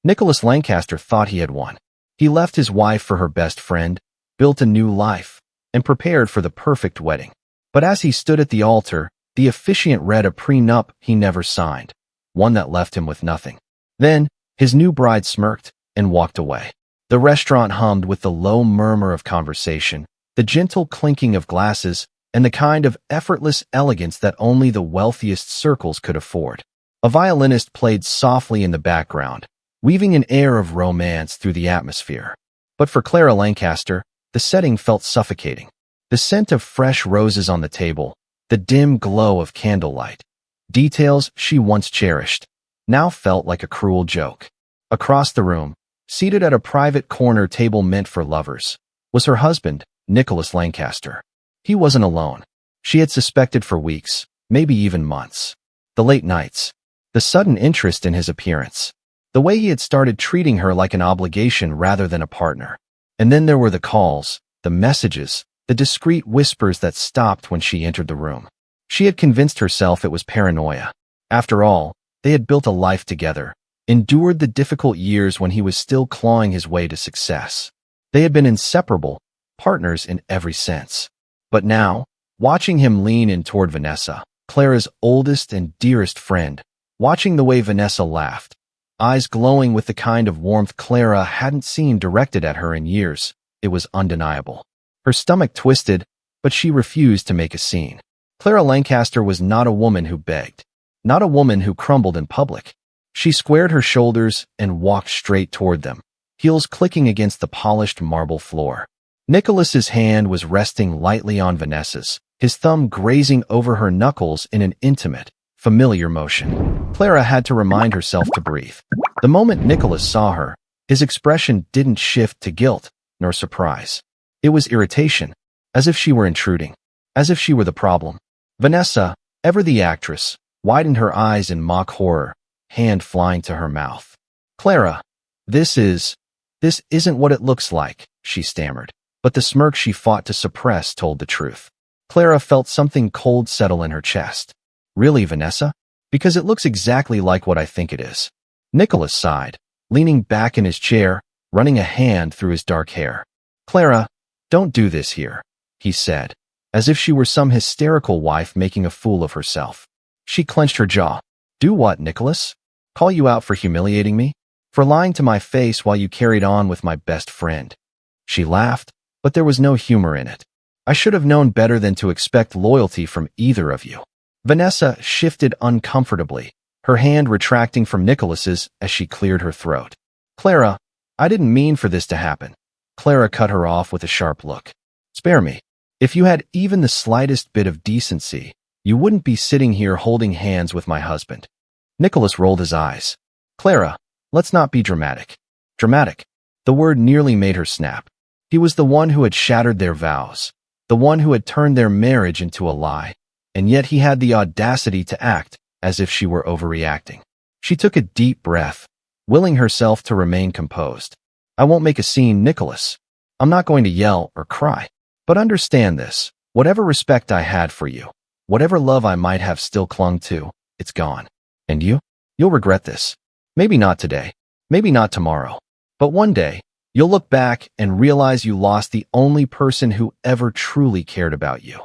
Nicholas Lancaster thought he had won. He left his wife for her best friend, built a new life, and prepared for the perfect wedding. But as he stood at the altar, the officiant read a prenup he never signed, one that left him with nothing. Then, his new bride smirked and walked away. The restaurant hummed with the low murmur of conversation, the gentle clinking of glasses, and the kind of effortless elegance that only the wealthiest circles could afford. A violinist played softly in the background, weaving an air of romance through the atmosphere. But for Clara Lancaster, the setting felt suffocating. The scent of fresh roses on the table, the dim glow of candlelight, details she once cherished, now felt like a cruel joke. Across the room, seated at a private corner table meant for lovers, was her husband, Nicholas Lancaster. He wasn't alone. She had suspected for weeks, maybe even months. The late nights, the sudden interest in his appearance, the way he had started treating her like an obligation rather than a partner. And then there were the calls, the messages, the discreet whispers that stopped when she entered the room. She had convinced herself it was paranoia. After all, they had built a life together, endured the difficult years when he was still clawing his way to success. They had been inseparable, partners in every sense. But now, watching him lean in toward Vanessa, Clara's oldest and dearest friend, watching the way Vanessa laughed, eyes glowing with the kind of warmth Clara hadn't seen directed at her in years, it was undeniable. Her stomach twisted, but she refused to make a scene. Clara Lancaster was not a woman who begged, not a woman who crumbled in public. She squared her shoulders and walked straight toward them, heels clicking against the polished marble floor. Nicholas's hand was resting lightly on Vanessa's, his thumb grazing over her knuckles in an intimate, familiar motion. Clara had to remind herself to breathe. The moment Nicholas saw her, his expression didn't shift to guilt nor surprise. It was irritation, as if she were intruding, as if she were the problem. Vanessa, ever the actress, widened her eyes in mock horror, hand flying to her mouth. Clara, this isn't what it looks like, she stammered. But the smirk she fought to suppress told the truth. Clara felt something cold settle in her chest. Really, Vanessa? Because it looks exactly like what I think it is. Nicholas sighed, leaning back in his chair, running a hand through his dark hair. Clara, don't do this here, he said, as if she were some hysterical wife making a fool of herself. She clenched her jaw. Do what, Nicholas? Call you out for humiliating me? For lying to my face while you carried on with my best friend? She laughed, but there was no humor in it. I should have known better than to expect loyalty from either of you. Vanessa shifted uncomfortably, her hand retracting from Nicholas's as she cleared her throat. Clara, I didn't mean for this to happen. Clara cut her off with a sharp look. Spare me. If you had even the slightest bit of decency, you wouldn't be sitting here holding hands with my husband. Nicholas rolled his eyes. Clara, let's not be dramatic. Dramatic. The word nearly made her snap. He was the one who had shattered their vows, the one who had turned their marriage into a lie, and yet he had the audacity to act as if she were overreacting. She took a deep breath, willing herself to remain composed. I won't make a scene, Nicholas. I'm not going to yell or cry. But understand this, whatever respect I had for you, whatever love I might have still clung to, it's gone. And you? You'll regret this. Maybe not today, maybe not tomorrow, but one day, you'll look back and realize you lost the only person who ever truly cared about you.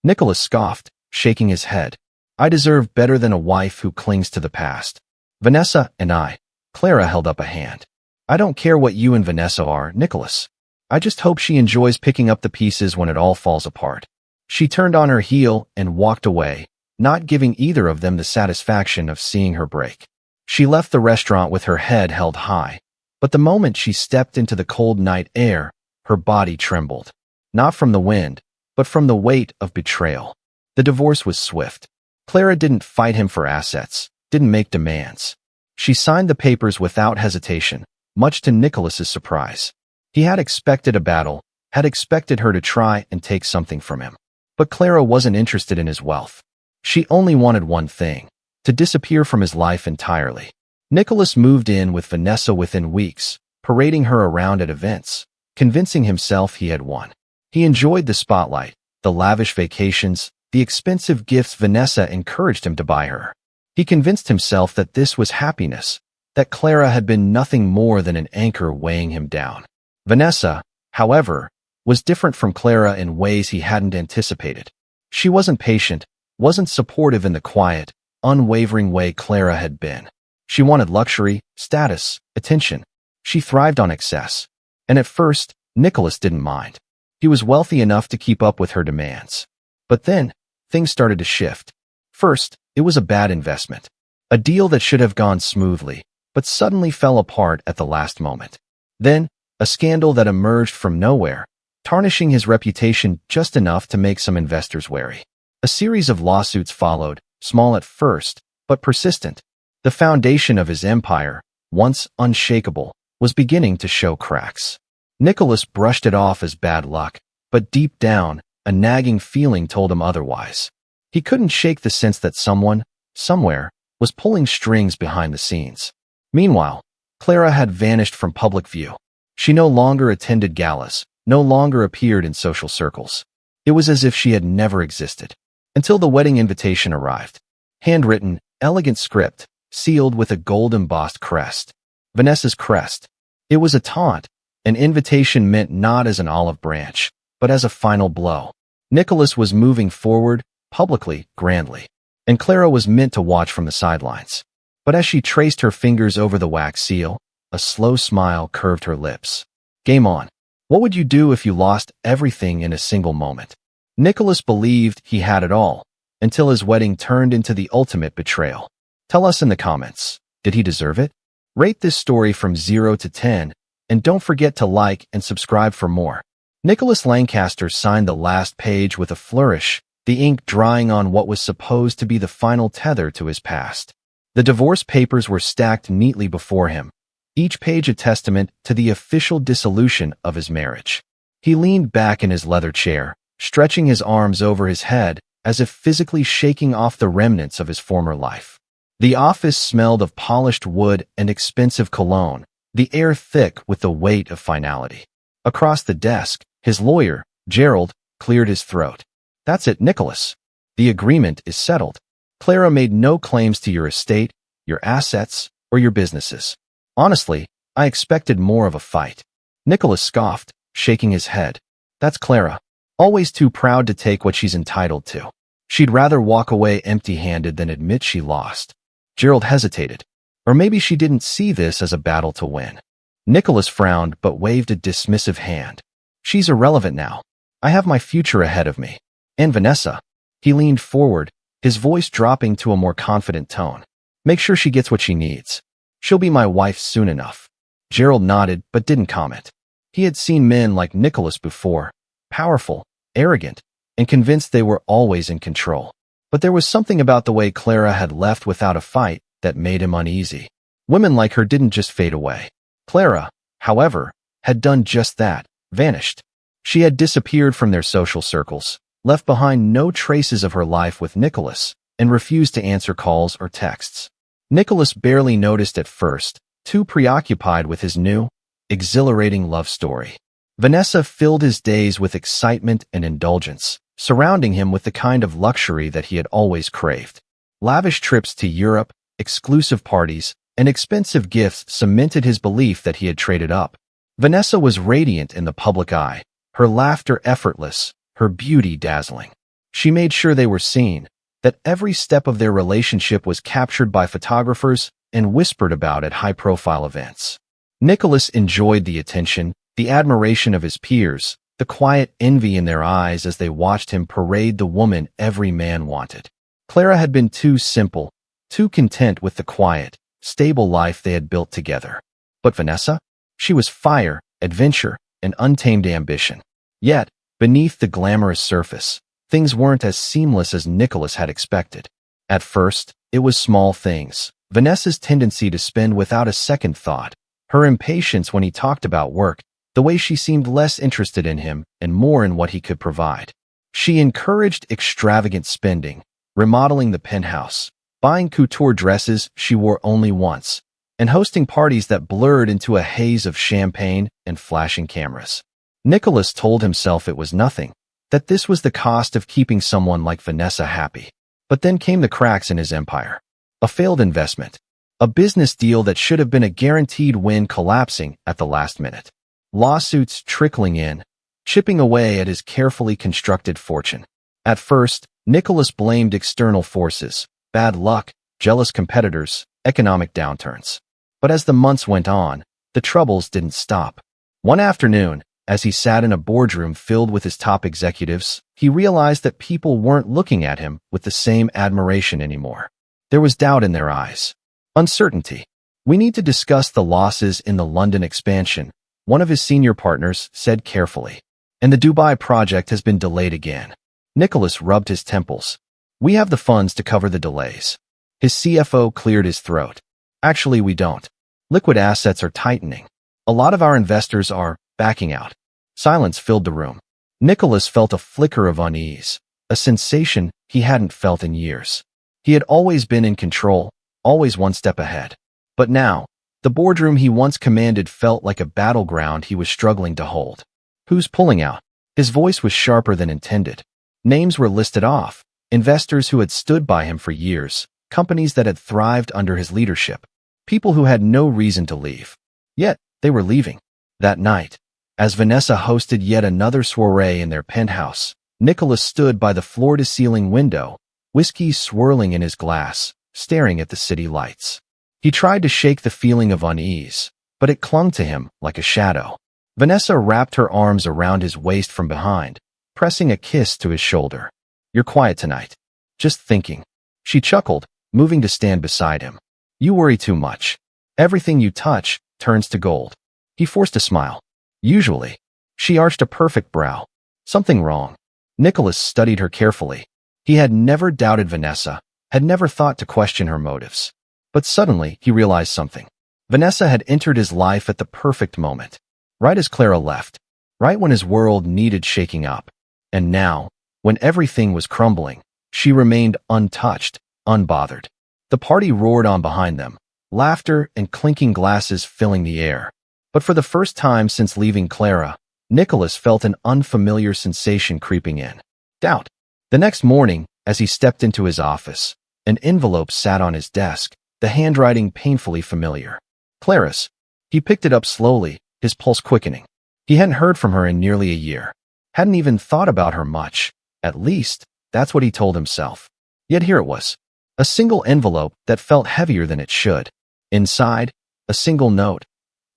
Nicholas scoffed, shaking his head. I deserve better than a wife who clings to the past. Vanessa and I. Clara held up a hand. I don't care what you and Vanessa are, Nicholas. I just hope she enjoys picking up the pieces when it all falls apart. She turned on her heel and walked away, not giving either of them the satisfaction of seeing her break. She left the restaurant with her head held high. But the moment she stepped into the cold night air, her body trembled. Not from the wind, but from the weight of betrayal. The divorce was swift. Clara didn't fight him for assets, didn't make demands. She signed the papers without hesitation, much to Nicholas's surprise. He had expected a battle, had expected her to try and take something from him. But Clara wasn't interested in his wealth. She only wanted one thing, to disappear from his life entirely. Nicholas moved in with Vanessa within weeks, parading her around at events, convincing himself he had won. He enjoyed the spotlight, the lavish vacations, the expensive gifts Vanessa encouraged him to buy her. He convinced himself that this was happiness, that Clara had been nothing more than an anchor weighing him down. Vanessa, however, was different from Clara in ways he hadn't anticipated. She wasn't patient, wasn't supportive in the quiet, unwavering way Clara had been. She wanted luxury, status, attention. She thrived on excess. And at first, Nicholas didn't mind. He was wealthy enough to keep up with her demands. But then, things started to shift. First, it was a bad investment. A deal that should have gone smoothly, but suddenly fell apart at the last moment. Then, a scandal that emerged from nowhere, tarnishing his reputation just enough to make some investors wary. A series of lawsuits followed, small at first, but persistent. The foundation of his empire, once unshakable, was beginning to show cracks. Nicholas brushed it off as bad luck, but deep down, a nagging feeling told him otherwise. He couldn't shake the sense that someone, somewhere, was pulling strings behind the scenes. Meanwhile, Clara had vanished from public view. She no longer attended galas, no longer appeared in social circles. It was as if she had never existed. Until the wedding invitation arrived. Handwritten, elegant script, sealed with a gold-embossed crest. Vanessa's crest. It was a taunt, an invitation meant not as an olive branch, but as a final blow. Nicholas was moving forward, publicly, grandly, and Clara was meant to watch from the sidelines. But as she traced her fingers over the wax seal, a slow smile curved her lips. Game on. What would you do if you lost everything in a single moment? Nicholas believed he had it all, until his wedding turned into the ultimate betrayal. Tell us in the comments, did he deserve it? Rate this story from 0 to 10, and don't forget to like and subscribe for more. Nicholas Lancaster signed the last page with a flourish, the ink drying on what was supposed to be the final tether to his past. The divorce papers were stacked neatly before him, each page a testament to the official dissolution of his marriage. He leaned back in his leather chair, stretching his arms over his head as if physically shaking off the remnants of his former life. The office smelled of polished wood and expensive cologne, the air thick with the weight of finality. Across the desk, his lawyer, Gerald, cleared his throat. That's it, Nicholas. The agreement is settled. Clara made no claims to your estate, your assets, or your businesses. Honestly, I expected more of a fight. Nicholas scoffed, shaking his head. That's Clara. Always too proud to take what she's entitled to. She'd rather walk away empty-handed than admit she lost. Gerald hesitated. Or maybe she didn't see this as a battle to win. Nicholas frowned but waved a dismissive hand. She's irrelevant now. I have my future ahead of me. And Vanessa. He leaned forward, his voice dropping to a more confident tone. Make sure she gets what she needs. She'll be my wife soon enough. Gerald nodded but didn't comment. He had seen men like Nicholas before, powerful, arrogant, and convinced they were always in control. But there was something about the way Clara had left without a fight that made him uneasy. Women like her didn't just fade away. Clara, however, had done just that, vanished. She had disappeared from their social circles, left behind no traces of her life with Nicholas, and refused to answer calls or texts. Nicholas barely noticed at first, too preoccupied with his new, exhilarating love story. Vanessa filled his days with excitement and indulgence, surrounding him with the kind of luxury that he had always craved. Lavish trips to Europe, exclusive parties, and expensive gifts cemented his belief that he had traded up. Vanessa was radiant in the public eye, her laughter effortless, her beauty dazzling. She made sure they were seen, that every step of their relationship was captured by photographers and whispered about at high-profile events. Nicholas enjoyed the attention, the admiration of his peers, the quiet envy in their eyes as they watched him parade the woman every man wanted. Clara had been too simple, too content with the quiet, stable life they had built together. But Vanessa? She was fire, adventure, and untamed ambition. Yet, beneath the glamorous surface, things weren't as seamless as Nicholas had expected. At first, it was small things. Vanessa's tendency to spend without a second thought, her impatience when he talked about work, the way she seemed less interested in him and more in what he could provide. She encouraged extravagant spending, remodeling the penthouse, buying couture dresses she wore only once, and hosting parties that blurred into a haze of champagne and flashing cameras. Nicholas told himself it was nothing, that this was the cost of keeping someone like Vanessa happy. But then came the cracks in his empire. A failed investment. A business deal that should have been a guaranteed win collapsing at the last minute. Lawsuits trickling in, chipping away at his carefully constructed fortune. At first, Nicholas blamed external forces, bad luck, jealous competitors, economic downturns. But as the months went on, the troubles didn't stop. One afternoon, as he sat in a boardroom filled with his top executives, he realized that people weren't looking at him with the same admiration anymore. There was doubt in their eyes. Uncertainty. "We need to discuss the losses in the London expansion," one of his senior partners said carefully. "And the Dubai project has been delayed again." Nicholas rubbed his temples. "We have the funds to cover the delays." His CFO cleared his throat. "Actually, we don't. Liquid assets are tightening. A lot of our investors are backing out." Silence filled the room. Nicholas felt a flicker of unease, a sensation he hadn't felt in years. He had always been in control, always one step ahead. But now, the boardroom he once commanded felt like a battleground he was struggling to hold. "Who's pulling out?" His voice was sharper than intended. Names were listed off, investors who had stood by him for years, companies that had thrived under his leadership, people who had no reason to leave. Yet, they were leaving. That night, as Vanessa hosted yet another soiree in their penthouse, Nicholas stood by the floor-to-ceiling window, whiskey swirling in his glass, staring at the city lights. He tried to shake the feeling of unease, but it clung to him like a shadow. Vanessa wrapped her arms around his waist from behind, pressing a kiss to his shoulder. "You're quiet tonight. Just thinking." She chuckled, moving to stand beside him. "You worry too much. Everything you touch turns to gold." He forced a smile. "Usually." She arched a perfect brow. "Something wrong?" Nicholas studied her carefully. He had never doubted Vanessa, had never thought to question her motives. But suddenly, he realized something. Vanessa had entered his life at the perfect moment. Right as Clara left. Right when his world needed shaking up. And now, when everything was crumbling, she remained untouched, unbothered. The party roared on behind them, laughter and clinking glasses filling the air. But for the first time since leaving Clara, Nicholas felt an unfamiliar sensation creeping in. Doubt. The next morning, as he stepped into his office, an envelope sat on his desk, the handwriting painfully familiar. Clara's. He picked it up slowly, his pulse quickening. He hadn't heard from her in nearly a year. Hadn't even thought about her much. At least, that's what he told himself. Yet here it was. A single envelope that felt heavier than it should. Inside, a single note.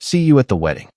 "See you at the wedding."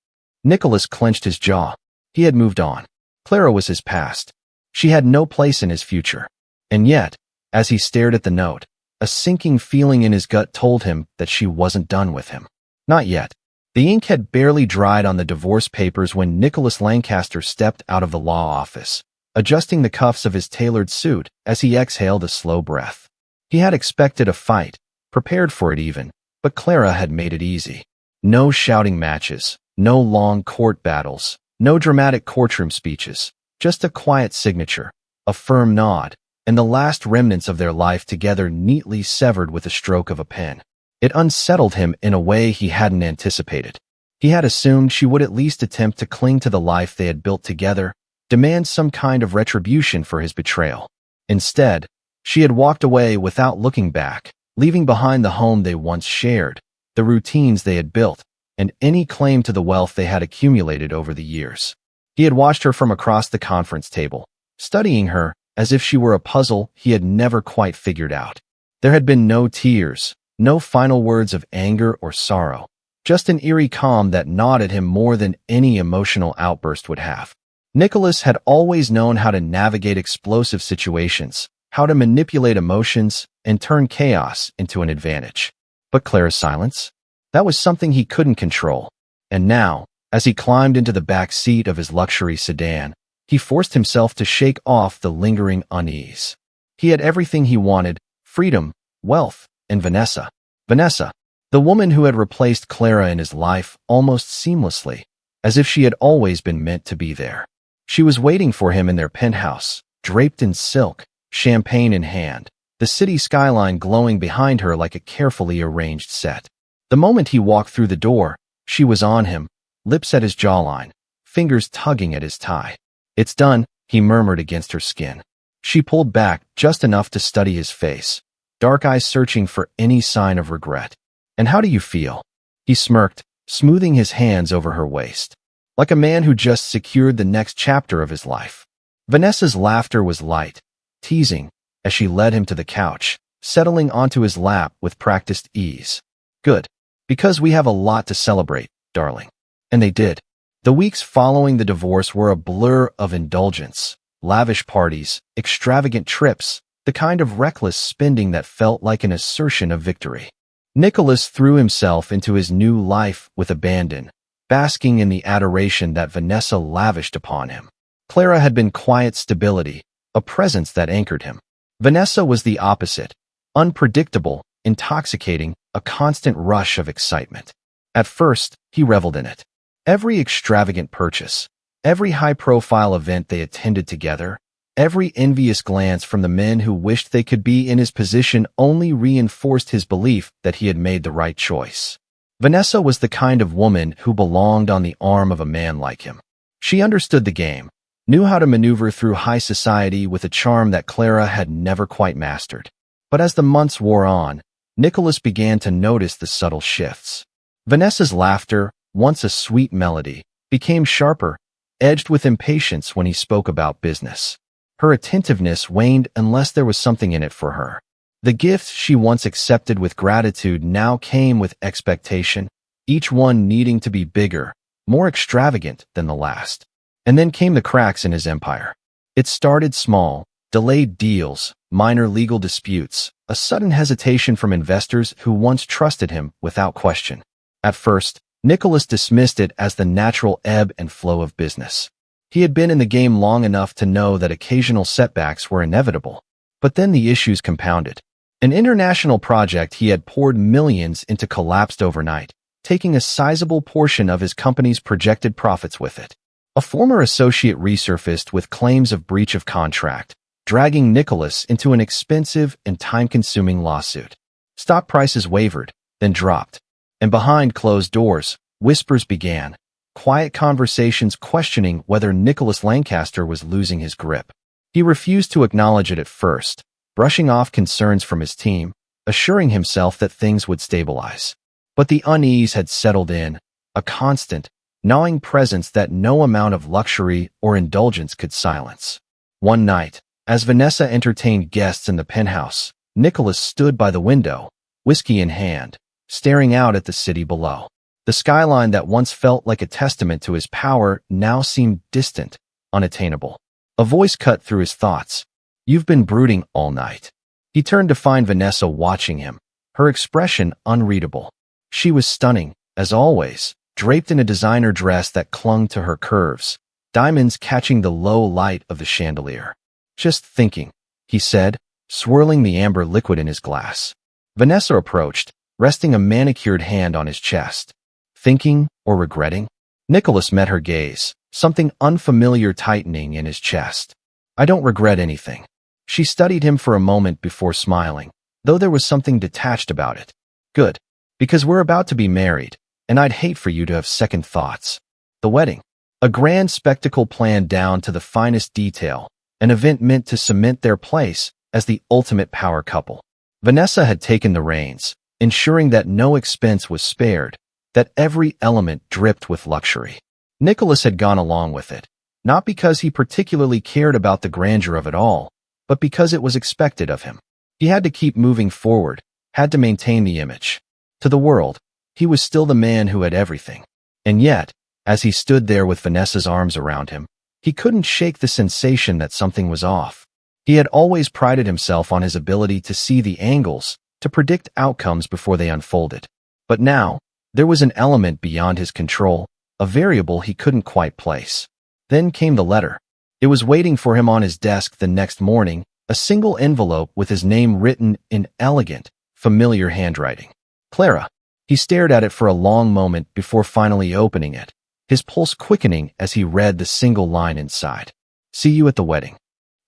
Nicholas clenched his jaw. He had moved on. Clara was his past. She had no place in his future. And yet, as he stared at the note, a sinking feeling in his gut told him that she wasn't done with him. Not yet. The ink had barely dried on the divorce papers when Nicholas Lancaster stepped out of the law office, adjusting the cuffs of his tailored suit as he exhaled a slow breath. He had expected a fight, prepared for it even, but Clara had made it easy. No shouting matches, no long court battles, no dramatic courtroom speeches, just a quiet signature, a firm nod, and the last remnants of their life together neatly severed with a stroke of a pen. It unsettled him in a way he hadn't anticipated. He had assumed she would at least attempt to cling to the life they had built together, demand some kind of retribution for his betrayal. Instead, she had walked away without looking back, leaving behind the home they once shared, the routines they had built, and any claim to the wealth they had accumulated over the years. He had watched her from across the conference table, studying her as if she were a puzzle he had never quite figured out. There had been no tears, no final words of anger or sorrow, just an eerie calm that gnawed at him more than any emotional outburst would have. Nicholas had always known how to navigate explosive situations, how to manipulate emotions, and turn chaos into an advantage. But Clara's silence? That was something he couldn't control. And now, as he climbed into the back seat of his luxury sedan, he forced himself to shake off the lingering unease. He had everything he wanted: freedom, wealth, and Vanessa. Vanessa, the woman who had replaced Clara in his life almost seamlessly, as if she had always been meant to be there. She was waiting for him in their penthouse, draped in silk, champagne in hand, the city skyline glowing behind her like a carefully arranged set. The moment he walked through the door, she was on him, lips at his jawline, fingers tugging at his tie. "It's done," he murmured against her skin. She pulled back just enough to study his face, dark eyes searching for any sign of regret. And how do you feel? He smirked, smoothing his hands over her waist, like a man who just secured the next chapter of his life. Vanessa's laughter was light, teasing, as she led him to the couch, settling onto his lap with practiced ease. Good. Because we have a lot to celebrate, darling. And they did. The weeks following the divorce were a blur of indulgence, lavish parties, extravagant trips, the kind of reckless spending that felt like an assertion of victory. Nicholas threw himself into his new life with abandon, basking in the adoration that Vanessa lavished upon him. Clara had been quiet stability, a presence that anchored him. Vanessa was the opposite, unpredictable, intoxicating, a constant rush of excitement. At first, he reveled in it. Every extravagant purchase, every high-profile event they attended together, every envious glance from the men who wished they could be in his position only reinforced his belief that he had made the right choice. Vanessa was the kind of woman who belonged on the arm of a man like him. She understood the game, knew how to maneuver through high society with a charm that Clara had never quite mastered. But as the months wore on, Nicholas began to notice the subtle shifts. Vanessa's laughter, once a sweet melody, became sharper, edged with impatience when he spoke about business. Her attentiveness waned unless there was something in it for her. The gifts she once accepted with gratitude now came with expectation, each one needing to be bigger, more extravagant than the last. And then came the cracks in his empire. It started small, delayed deals, minor legal disputes, a sudden hesitation from investors who once trusted him without question. At first, Nicholas dismissed it as the natural ebb and flow of business. He had been in the game long enough to know that occasional setbacks were inevitable. But then the issues compounded. An international project he had poured millions into collapsed overnight, taking a sizable portion of his company's projected profits with it. A former associate resurfaced with claims of breach of contract, dragging Nicholas into an expensive and time-consuming lawsuit. Stock prices wavered, then dropped. And behind closed doors, whispers began, quiet conversations questioning whether Nicholas Lancaster was losing his grip. He refused to acknowledge it at first, brushing off concerns from his team, assuring himself that things would stabilize. But the unease had settled in, a constant, gnawing presence that no amount of luxury or indulgence could silence. One night, as Vanessa entertained guests in the penthouse, Nicholas stood by the window, whiskey in hand, staring out at the city below. The skyline that once felt like a testament to his power now seemed distant, unattainable. A voice cut through his thoughts. "You've been brooding all night." He turned to find Vanessa watching him, her expression unreadable. She was stunning, as always, draped in a designer dress that clung to her curves, diamonds catching the low light of the chandelier. "Just thinking," he said, swirling the amber liquid in his glass. Vanessa approached, resting a manicured hand on his chest. "Thinking or regretting?" Nicholas met her gaze, something unfamiliar tightening in his chest. "I don't regret anything." She studied him for a moment before smiling, though there was something detached about it. "Good, because we're about to be married, and I'd hate for you to have second thoughts." The wedding. A grand spectacle planned down to the finest detail, an event meant to cement their place as the ultimate power couple. Vanessa had taken the reins, ensuring that no expense was spared, that every element dripped with luxury. Nicholas had gone along with it, not because he particularly cared about the grandeur of it all, but because it was expected of him. He had to keep moving forward, had to maintain the image. To the world, he was still the man who had everything. And yet, as he stood there with Vanessa's arms around him, he couldn't shake the sensation that something was off. He had always prided himself on his ability to see the angles, to predict outcomes before they unfolded. But now, there was an element beyond his control, a variable he couldn't quite place. Then came the letter. It was waiting for him on his desk the next morning, a single envelope with his name written in elegant, familiar handwriting. Clara. He stared at it for a long moment before finally opening it, his pulse quickening as he read the single line inside. "See you at the wedding."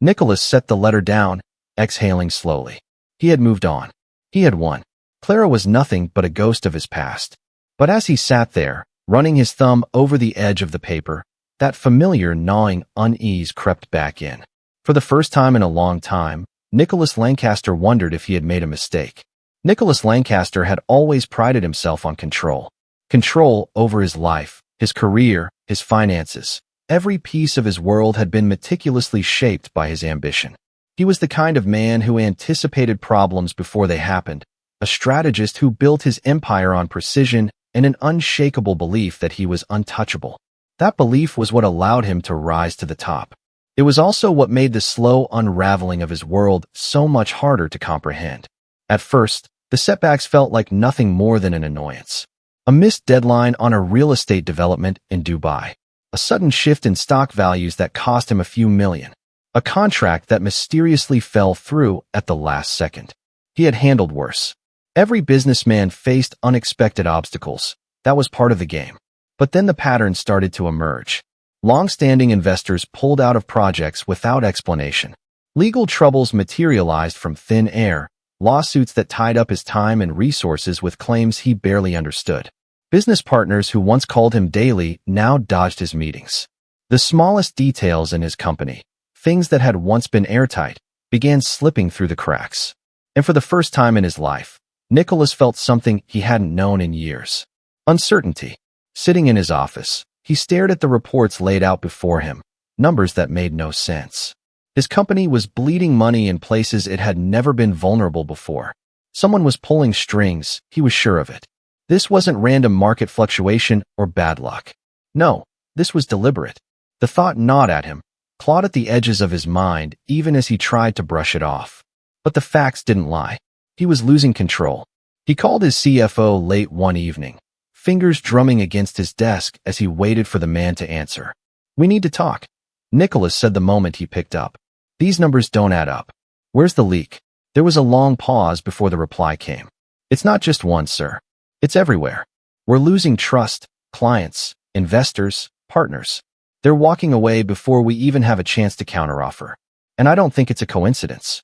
Nicholas set the letter down, exhaling slowly. He had moved on. He had won. Clara was nothing but a ghost of his past. But as he sat there, running his thumb over the edge of the paper, that familiar gnawing unease crept back in. For the first time in a long time, Nicholas Lancaster wondered if he had made a mistake. Nicholas Lancaster had always prided himself on control. Control over his life, his career, his finances. Every piece of his world had been meticulously shaped by his ambition. He was the kind of man who anticipated problems before they happened, a strategist who built his empire on precision and an unshakable belief that he was untouchable. That belief was what allowed him to rise to the top. It was also what made the slow unraveling of his world so much harder to comprehend. At first, the setbacks felt like nothing more than an annoyance. A missed deadline on a real estate development in Dubai. A sudden shift in stock values that cost him a few million. A contract that mysteriously fell through at the last second. He had handled worse. Every businessman faced unexpected obstacles. That was part of the game. But then the pattern started to emerge. Long-standing investors pulled out of projects without explanation. Legal troubles materialized from thin air, lawsuits that tied up his time and resources with claims he barely understood. Business partners who once called him daily now dodged his meetings. The smallest details in his company, things that had once been airtight, began slipping through the cracks. And for the first time in his life, Nicholas felt something he hadn't known in years. Uncertainty. Sitting in his office, he stared at the reports laid out before him, numbers that made no sense. His company was bleeding money in places it had never been vulnerable before. Someone was pulling strings, he was sure of it. This wasn't random market fluctuation or bad luck. No, this was deliberate. The thought gnawed at him, clawed at the edges of his mind even as he tried to brush it off. But the facts didn't lie. He was losing control. He called his CFO late one evening, fingers drumming against his desk as he waited for the man to answer. "We need to talk," Nicholas said the moment he picked up. "These numbers don't add up. Where's the leak?" There was a long pause before the reply came. "It's not just one, sir. It's everywhere. We're losing trust, clients, investors, partners. They're walking away before we even have a chance to counteroffer. And I don't think it's a coincidence."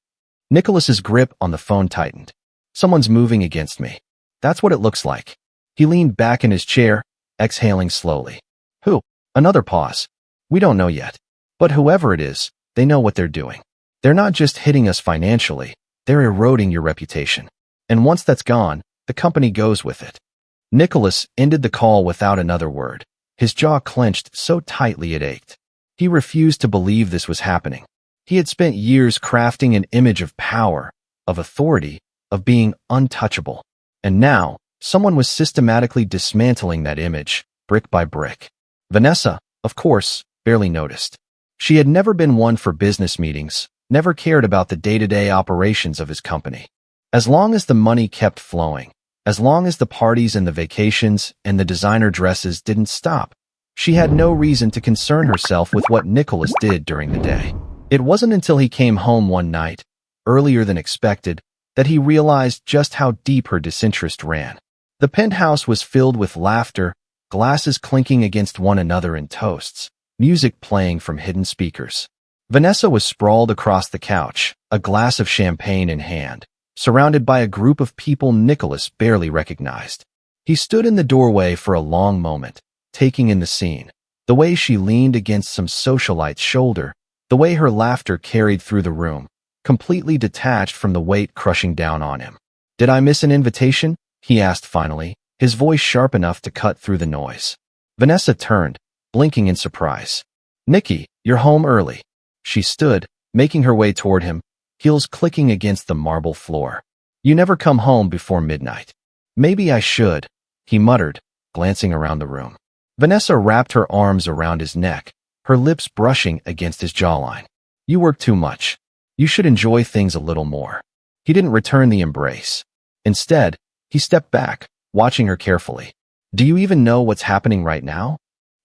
Nicholas's grip on the phone tightened. "Someone's moving against me. That's what it looks like." He leaned back in his chair, exhaling slowly. "Who?" Another pause. "We don't know yet. But whoever it is, they know what they're doing. They're not just hitting us financially, they're eroding your reputation. And once that's gone, the company goes with it." Nicholas ended the call without another word, his jaw clenched so tightly it ached. He refused to believe this was happening. He had spent years crafting an image of power, of authority, of being untouchable. And now, someone was systematically dismantling that image, brick by brick. Vanessa, of course, barely noticed. She had never been one for business meetings, never cared about the day-to-day operations of his company. As long as the money kept flowing, as long as the parties and the vacations and the designer dresses didn't stop, she had no reason to concern herself with what Nicholas did during the day. It wasn't until he came home one night, earlier than expected, that he realized just how deep her disinterest ran. The penthouse was filled with laughter, glasses clinking against one another in toasts, music playing from hidden speakers. Vanessa was sprawled across the couch, a glass of champagne in hand, surrounded by a group of people Nicholas barely recognized. He stood in the doorway for a long moment, taking in the scene, the way she leaned against some socialite's shoulder, the way her laughter carried through the room, completely detached from the weight crushing down on him. "Did I miss an invitation?" he asked finally, his voice sharp enough to cut through the noise. Vanessa turned, blinking in surprise. "Nicky, you're home early." She stood, making her way toward him, heels clicking against the marble floor. "You never come home before midnight." "Maybe I should," he muttered, glancing around the room. Vanessa wrapped her arms around his neck, her lips brushing against his jawline. "You work too much. You should enjoy things a little more." He didn't return the embrace. Instead, he stepped back, watching her carefully. "Do you even know what's happening right now?"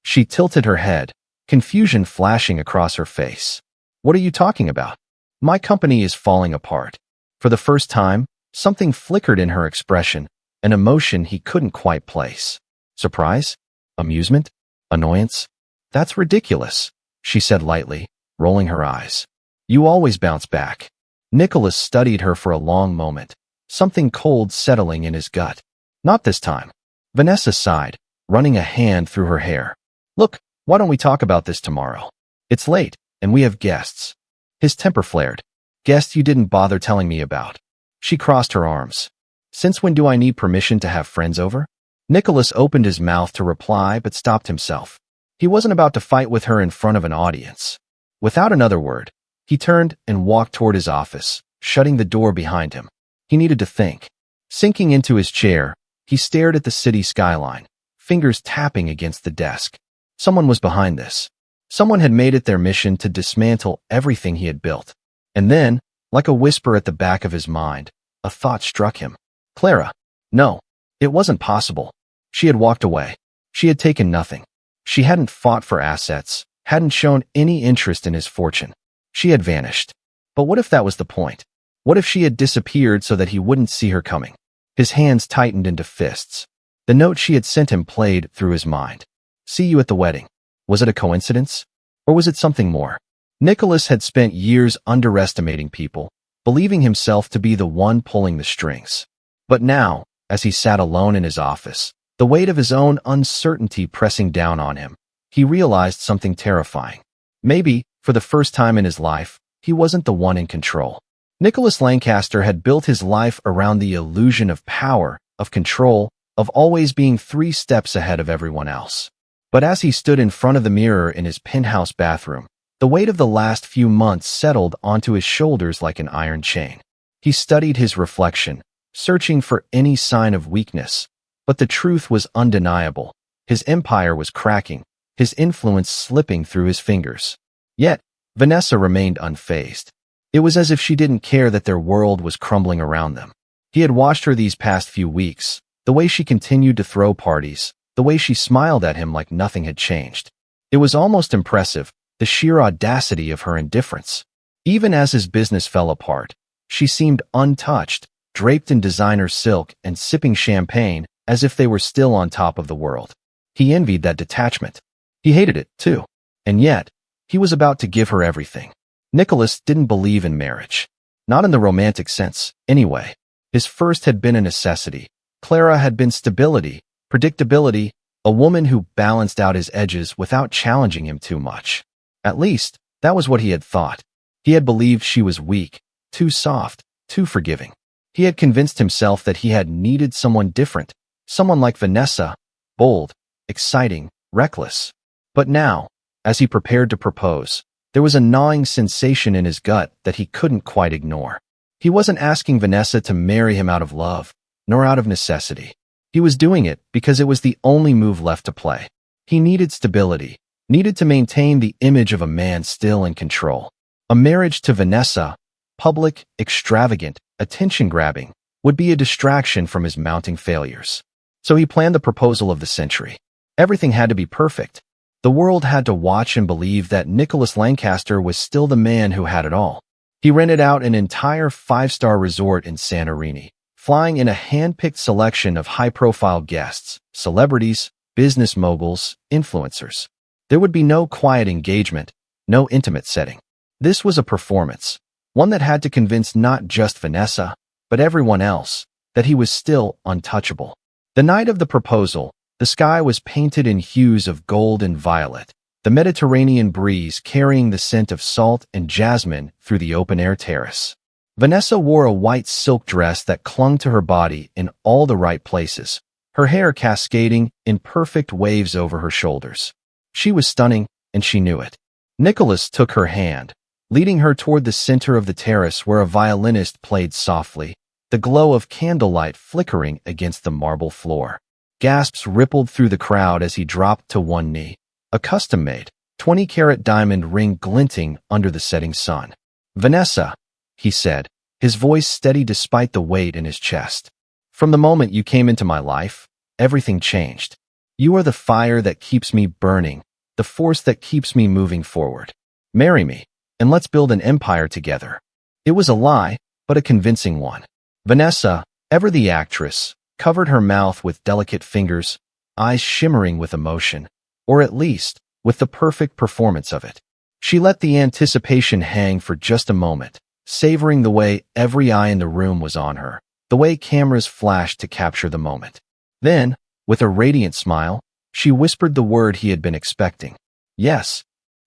She tilted her head, confusion flashing across her face. "What are you talking about?" "My company is falling apart." For the first time, something flickered in her expression, an emotion he couldn't quite place. Surprise? Amusement? Annoyance? "That's ridiculous," she said lightly, rolling her eyes. "You always bounce back." Nicholas studied her for a long moment, something cold settling in his gut. "Not this time." Vanessa sighed, running a hand through her hair. "Look, why don't we talk about this tomorrow? It's late, and we have guests." His temper flared. "Guests you didn't bother telling me about." She crossed her arms. Since when do I need permission to have friends over? Nicholas opened his mouth to reply but stopped himself. He wasn't about to fight with her in front of an audience. Without another word, he turned and walked toward his office, shutting the door behind him. He needed to think. Sinking into his chair, he stared at the city skyline, fingers tapping against the desk. Someone was behind this. Someone had made it their mission to dismantle everything he had built. And then, like a whisper at the back of his mind, a thought struck him. Clara. No, it wasn't possible. She had walked away. She had taken nothing. She hadn't fought for assets, hadn't shown any interest in his fortune. She had vanished. But what if that was the point? What if she had disappeared so that he wouldn't see her coming? His hands tightened into fists. The note she had sent him played through his mind. See you at the wedding. Was it a coincidence? Or was it something more? Nicholas had spent years underestimating people, believing himself to be the one pulling the strings. But now, as he sat alone in his office, the weight of his own uncertainty pressing down on him, he realized something terrifying. Maybe, for the first time in his life, he wasn't the one in control. Nicholas Lancaster had built his life around the illusion of power, of control, of always being 3 steps ahead of everyone else. But as he stood in front of the mirror in his penthouse bathroom, the weight of the last few months settled onto his shoulders like an iron chain. He studied his reflection, searching for any sign of weakness, but the truth was undeniable. His empire was cracking, his influence slipping through his fingers. Yet, Vanessa remained unfazed. It was as if she didn't care that their world was crumbling around them. He had watched her these past few weeks, the way she continued to throw parties, the way she smiled at him like nothing had changed. It was almost impressive, the sheer audacity of her indifference. Even as his business fell apart, she seemed untouched, draped in designer silk and sipping champagne as if they were still on top of the world. He envied that detachment. He hated it, too. And yet, he was about to give her everything. Nicholas didn't believe in marriage. Not in the romantic sense, anyway. His first had been a necessity. Clara had been stability, predictability, a woman who balanced out his edges without challenging him too much. At least, that was what he had thought. He had believed she was weak, too soft, too forgiving. He had convinced himself that he had needed someone different, someone like Vanessa, bold, exciting, reckless. But now, as he prepared to propose, there was a gnawing sensation in his gut that he couldn't quite ignore. He wasn't asking Vanessa to marry him out of love, nor out of necessity. He was doing it because it was the only move left to play. He needed stability, needed to maintain the image of a man still in control. A marriage to Vanessa, public, extravagant, attention-grabbing, would be a distraction from his mounting failures. So he planned the proposal of the century. Everything had to be perfect. The world had to watch and believe that Nicholas Lancaster was still the man who had it all. He rented out an entire 5-star resort in Santorini, flying in a hand-picked selection of high-profile guests, celebrities, business moguls, influencers. There would be no quiet engagement, no intimate setting. This was a performance, one that had to convince not just Vanessa, but everyone else, that he was still untouchable. The night of the proposal, the sky was painted in hues of gold and violet, the Mediterranean breeze carrying the scent of salt and jasmine through the open-air terrace. Vanessa wore a white silk dress that clung to her body in all the right places, her hair cascading in perfect waves over her shoulders. She was stunning, and she knew it. Nicholas took her hand, leading her toward the center of the terrace where a violinist played softly, the glow of candlelight flickering against the marble floor. Gasps rippled through the crowd as he dropped to one knee, a custom-made, 20-carat diamond ring glinting under the setting sun. "Vanessa," he said, his voice steady despite the weight in his chest. "From the moment you came into my life, everything changed. You are the fire that keeps me burning, the force that keeps me moving forward. Marry me, and let's build an empire together." It was a lie, but a convincing one. Vanessa, ever the actress, covered her mouth with delicate fingers, eyes shimmering with emotion, or at least, with the perfect performance of it. She let the anticipation hang for just a moment, savoring the way every eye in the room was on her, the way cameras flashed to capture the moment. Then, with a radiant smile, she whispered the word he had been expecting. Yes.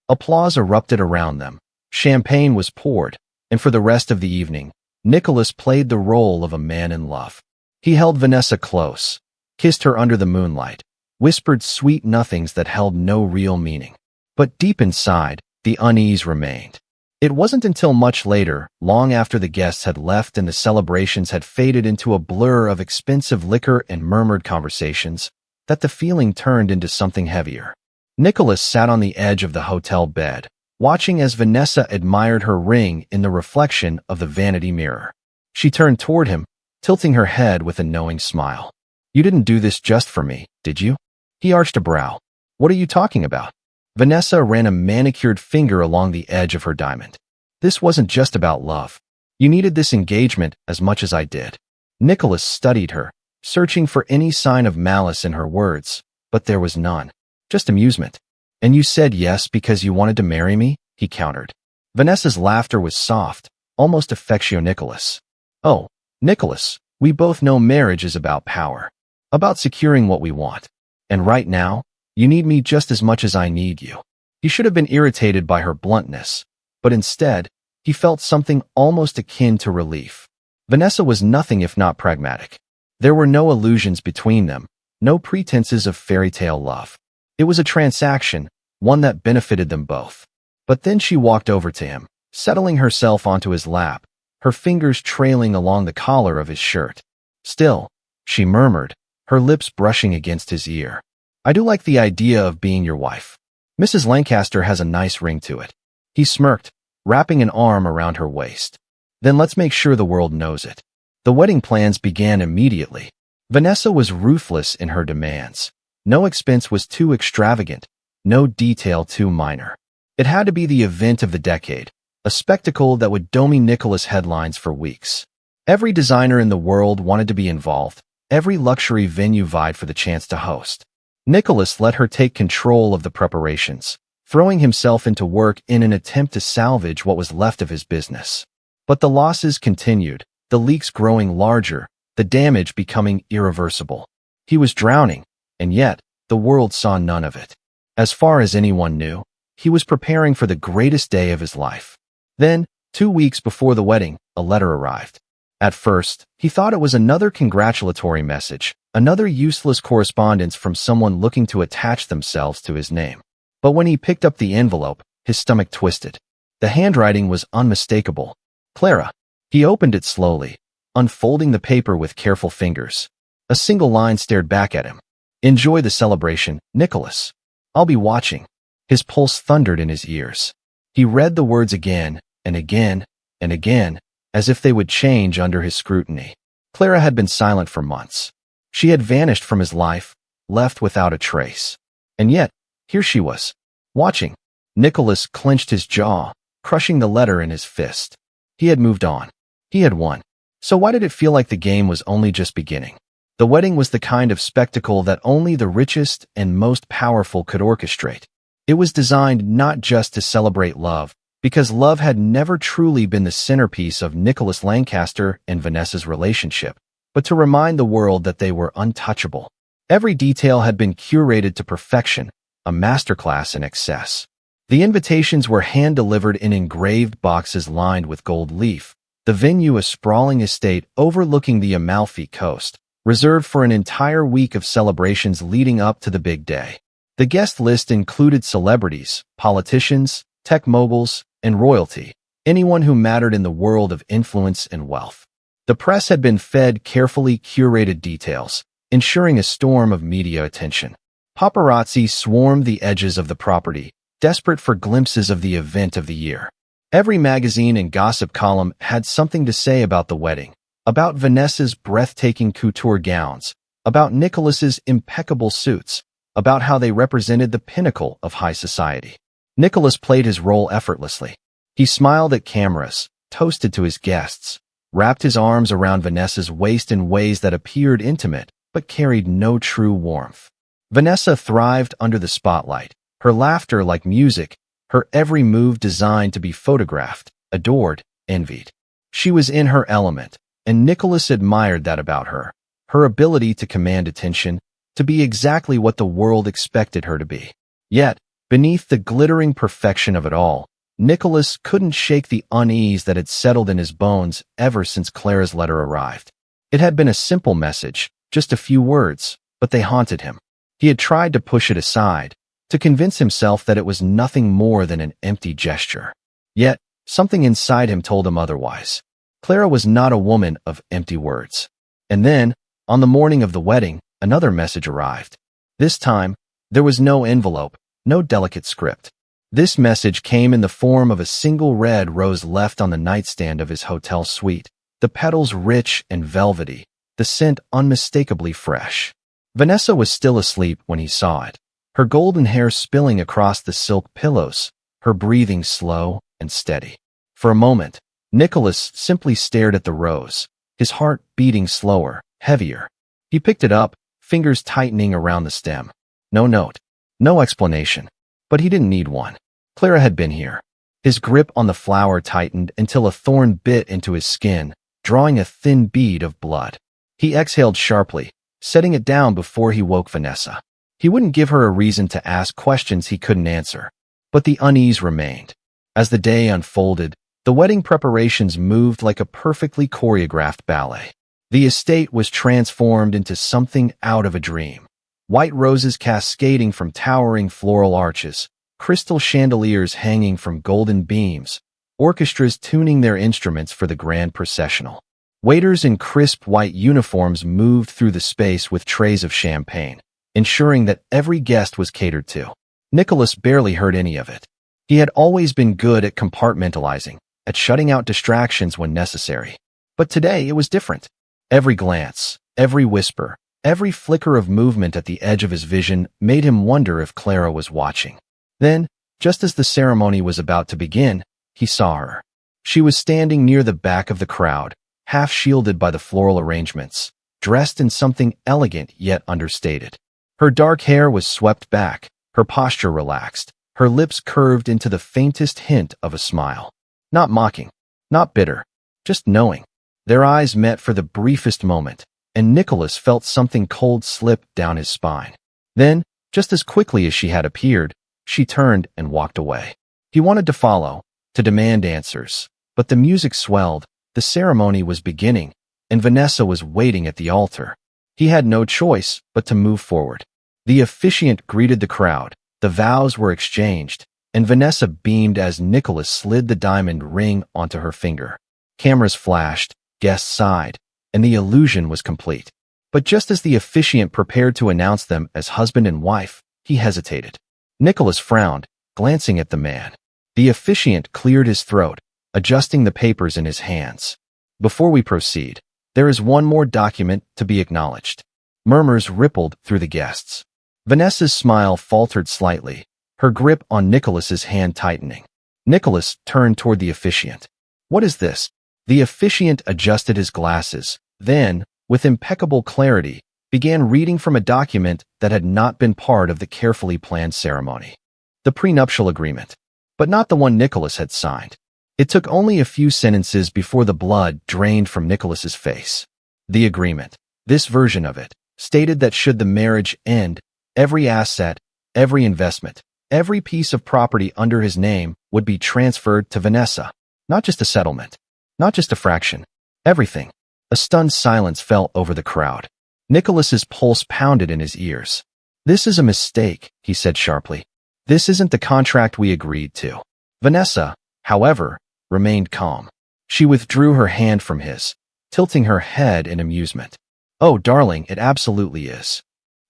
Applause erupted around them. Champagne was poured, and for the rest of the evening, Nicholas played the role of a man in love. He held Vanessa close, kissed her under the moonlight, whispered sweet nothings that held no real meaning. But deep inside, the unease remained. It wasn't until much later, long after the guests had left and the celebrations had faded into a blur of expensive liquor and murmured conversations, that the feeling turned into something heavier. Nicholas sat on the edge of the hotel bed, watching as Vanessa admired her ring in the reflection of the vanity mirror. She turned toward him, tilting her head with a knowing smile. "You didn't do this just for me, did you?" He arched a brow. "What are you talking about?" Vanessa ran a manicured finger along the edge of her diamond. "This wasn't just about love. You needed this engagement as much as I did." Nicholas studied her, searching for any sign of malice in her words, but there was none. Just amusement. "And you said yes because you wanted to marry me?" he countered. Vanessa's laughter was soft, almost affectio Nicholas. "Oh, Nicholas, we both know marriage is about power, about securing what we want. And right now, you need me just as much as I need you." He should have been irritated by her bluntness, but instead, he felt something almost akin to relief. Vanessa was nothing if not pragmatic. There were no illusions between them, no pretenses of fairy tale love. It was a transaction, one that benefited them both. But then she walked over to him, settling herself onto his lap, her fingers trailing along the collar of his shirt. "Still," she murmured, her lips brushing against his ear, "I do like the idea of being your wife. Mrs. Lancaster has a nice ring to it." He smirked, wrapping an arm around her waist. "Then let's make sure the world knows it." The wedding plans began immediately. Vanessa was ruthless in her demands. No expense was too extravagant, no detail too minor. It had to be the event of the decade, a spectacle that would dominate Nicholas headlines for weeks. Every designer in the world wanted to be involved, every luxury venue vied for the chance to host. Nicholas let her take control of the preparations, throwing himself into work in an attempt to salvage what was left of his business. But the losses continued, the leaks growing larger, the damage becoming irreversible. He was drowning, and yet, the world saw none of it. As far as anyone knew, he was preparing for the greatest day of his life. Then, 2 weeks before the wedding, a letter arrived. At first, he thought it was another congratulatory message, another useless correspondence from someone looking to attach themselves to his name. But when he picked up the envelope, his stomach twisted. The handwriting was unmistakable. "Clara." He opened it slowly, unfolding the paper with careful fingers. A single line stared back at him. "Enjoy the celebration, Nicholas. I'll be watching." His pulse thundered in his ears. He read the words again, and again, and again, as if they would change under his scrutiny. Clara had been silent for months. She had vanished from his life, left without a trace. And yet, here she was, watching. Nicholas clenched his jaw, crushing the letter in his fist. He had moved on. He had won. So why did it feel like the game was only just beginning? The wedding was the kind of spectacle that only the richest and most powerful could orchestrate. It was designed not just to celebrate love, because love had never truly been the centerpiece of Nicholas Lancaster and Vanessa's relationship, but to remind the world that they were untouchable. Every detail had been curated to perfection, a masterclass in excess. The invitations were hand-delivered in engraved boxes lined with gold leaf, the venue a sprawling estate overlooking the Amalfi Coast, reserved for an entire week of celebrations leading up to the big day. The guest list included celebrities, politicians, tech moguls, and royalty, anyone who mattered in the world of influence and wealth. The press had been fed carefully curated details, ensuring a storm of media attention. Paparazzi swarmed the edges of the property, desperate for glimpses of the event of the year. Every magazine and gossip column had something to say about the wedding, about Vanessa's breathtaking couture gowns, about Nicholas's impeccable suits, about how they represented the pinnacle of high society. Nicholas played his role effortlessly. He smiled at cameras, toasted to his guests, wrapped his arms around Vanessa's waist in ways that appeared intimate but carried no true warmth. Vanessa thrived under the spotlight, her laughter like music, her every move designed to be photographed, adored, envied. She was in her element, and Nicholas admired that about her, her ability to command attention, to be exactly what the world expected her to be. Yet, beneath the glittering perfection of it all, Nicholas couldn't shake the unease that had settled in his bones ever since Clara's letter arrived. It had been a simple message, just a few words, but they haunted him. He had tried to push it aside, to convince himself that it was nothing more than an empty gesture. Yet, something inside him told him otherwise. Clara was not a woman of empty words. And then, on the morning of the wedding, another message arrived. This time, there was no envelope, no delicate script. This message came in the form of a single red rose left on the nightstand of his hotel suite, the petals rich and velvety, the scent unmistakably fresh. Vanessa was still asleep when he saw it, her golden hair spilling across the silk pillows, her breathing slow and steady. For a moment, Nicholas simply stared at the rose, his heart beating slower, heavier. He picked it up, fingers tightening around the stem. No note, no explanation. But he didn't need one. Clara had been here. His grip on the flower tightened until a thorn bit into his skin, drawing a thin bead of blood. He exhaled sharply, setting it down before he woke Vanessa. He wouldn't give her a reason to ask questions he couldn't answer. But the unease remained. As the day unfolded, the wedding preparations moved like a perfectly choreographed ballet. The estate was transformed into something out of a dream. White roses cascading from towering floral arches, crystal chandeliers hanging from golden beams, orchestras tuning their instruments for the grand processional. Waiters in crisp white uniforms moved through the space with trays of champagne, ensuring that every guest was catered to. Nicholas barely heard any of it. He had always been good at compartmentalizing, at shutting out distractions when necessary. But today it was different. Every glance, every whisper, every flicker of movement at the edge of his vision made him wonder if Clara was watching. Then, just as the ceremony was about to begin, he saw her. She was standing near the back of the crowd, half shielded by the floral arrangements, dressed in something elegant yet understated. Her dark hair was swept back, her posture relaxed, her lips curved into the faintest hint of a smile. Not mocking, not bitter, just knowing. Their eyes met for the briefest moment, and Nicholas felt something cold slip down his spine. Then, just as quickly as she had appeared, she turned and walked away. He wanted to follow, to demand answers, but the music swelled, the ceremony was beginning, and Vanessa was waiting at the altar. He had no choice but to move forward. The officiant greeted the crowd, the vows were exchanged, and Vanessa beamed as Nicholas slid the diamond ring onto her finger. Cameras flashed, guests sighed, and the illusion was complete. But just as the officiant prepared to announce them as husband and wife, he hesitated. Nicholas frowned, glancing at the man. The officiant cleared his throat, adjusting the papers in his hands. Before we proceed, there is one more document to be acknowledged. Murmurs rippled through the guests. Vanessa's smile faltered slightly, her grip on Nicholas's hand tightening. Nicholas turned toward the officiant. What is this? The officiant adjusted his glasses, then, with impeccable clarity, began reading from a document that had not been part of the carefully planned ceremony. The prenuptial agreement, but not the one Nicholas had signed. It took only a few sentences before the blood drained from Nicholas's face. The agreement, this version of it, stated that should the marriage end, every asset, every investment, every piece of property under his name would be transferred to Vanessa. Not just a settlement, not just a fraction, everything. A stunned silence fell over the crowd. Nicholas's pulse pounded in his ears. This is a mistake, he said sharply. This isn't the contract we agreed to. Vanessa, however, remained calm. She withdrew her hand from his, tilting her head in amusement. Oh, darling, it absolutely is.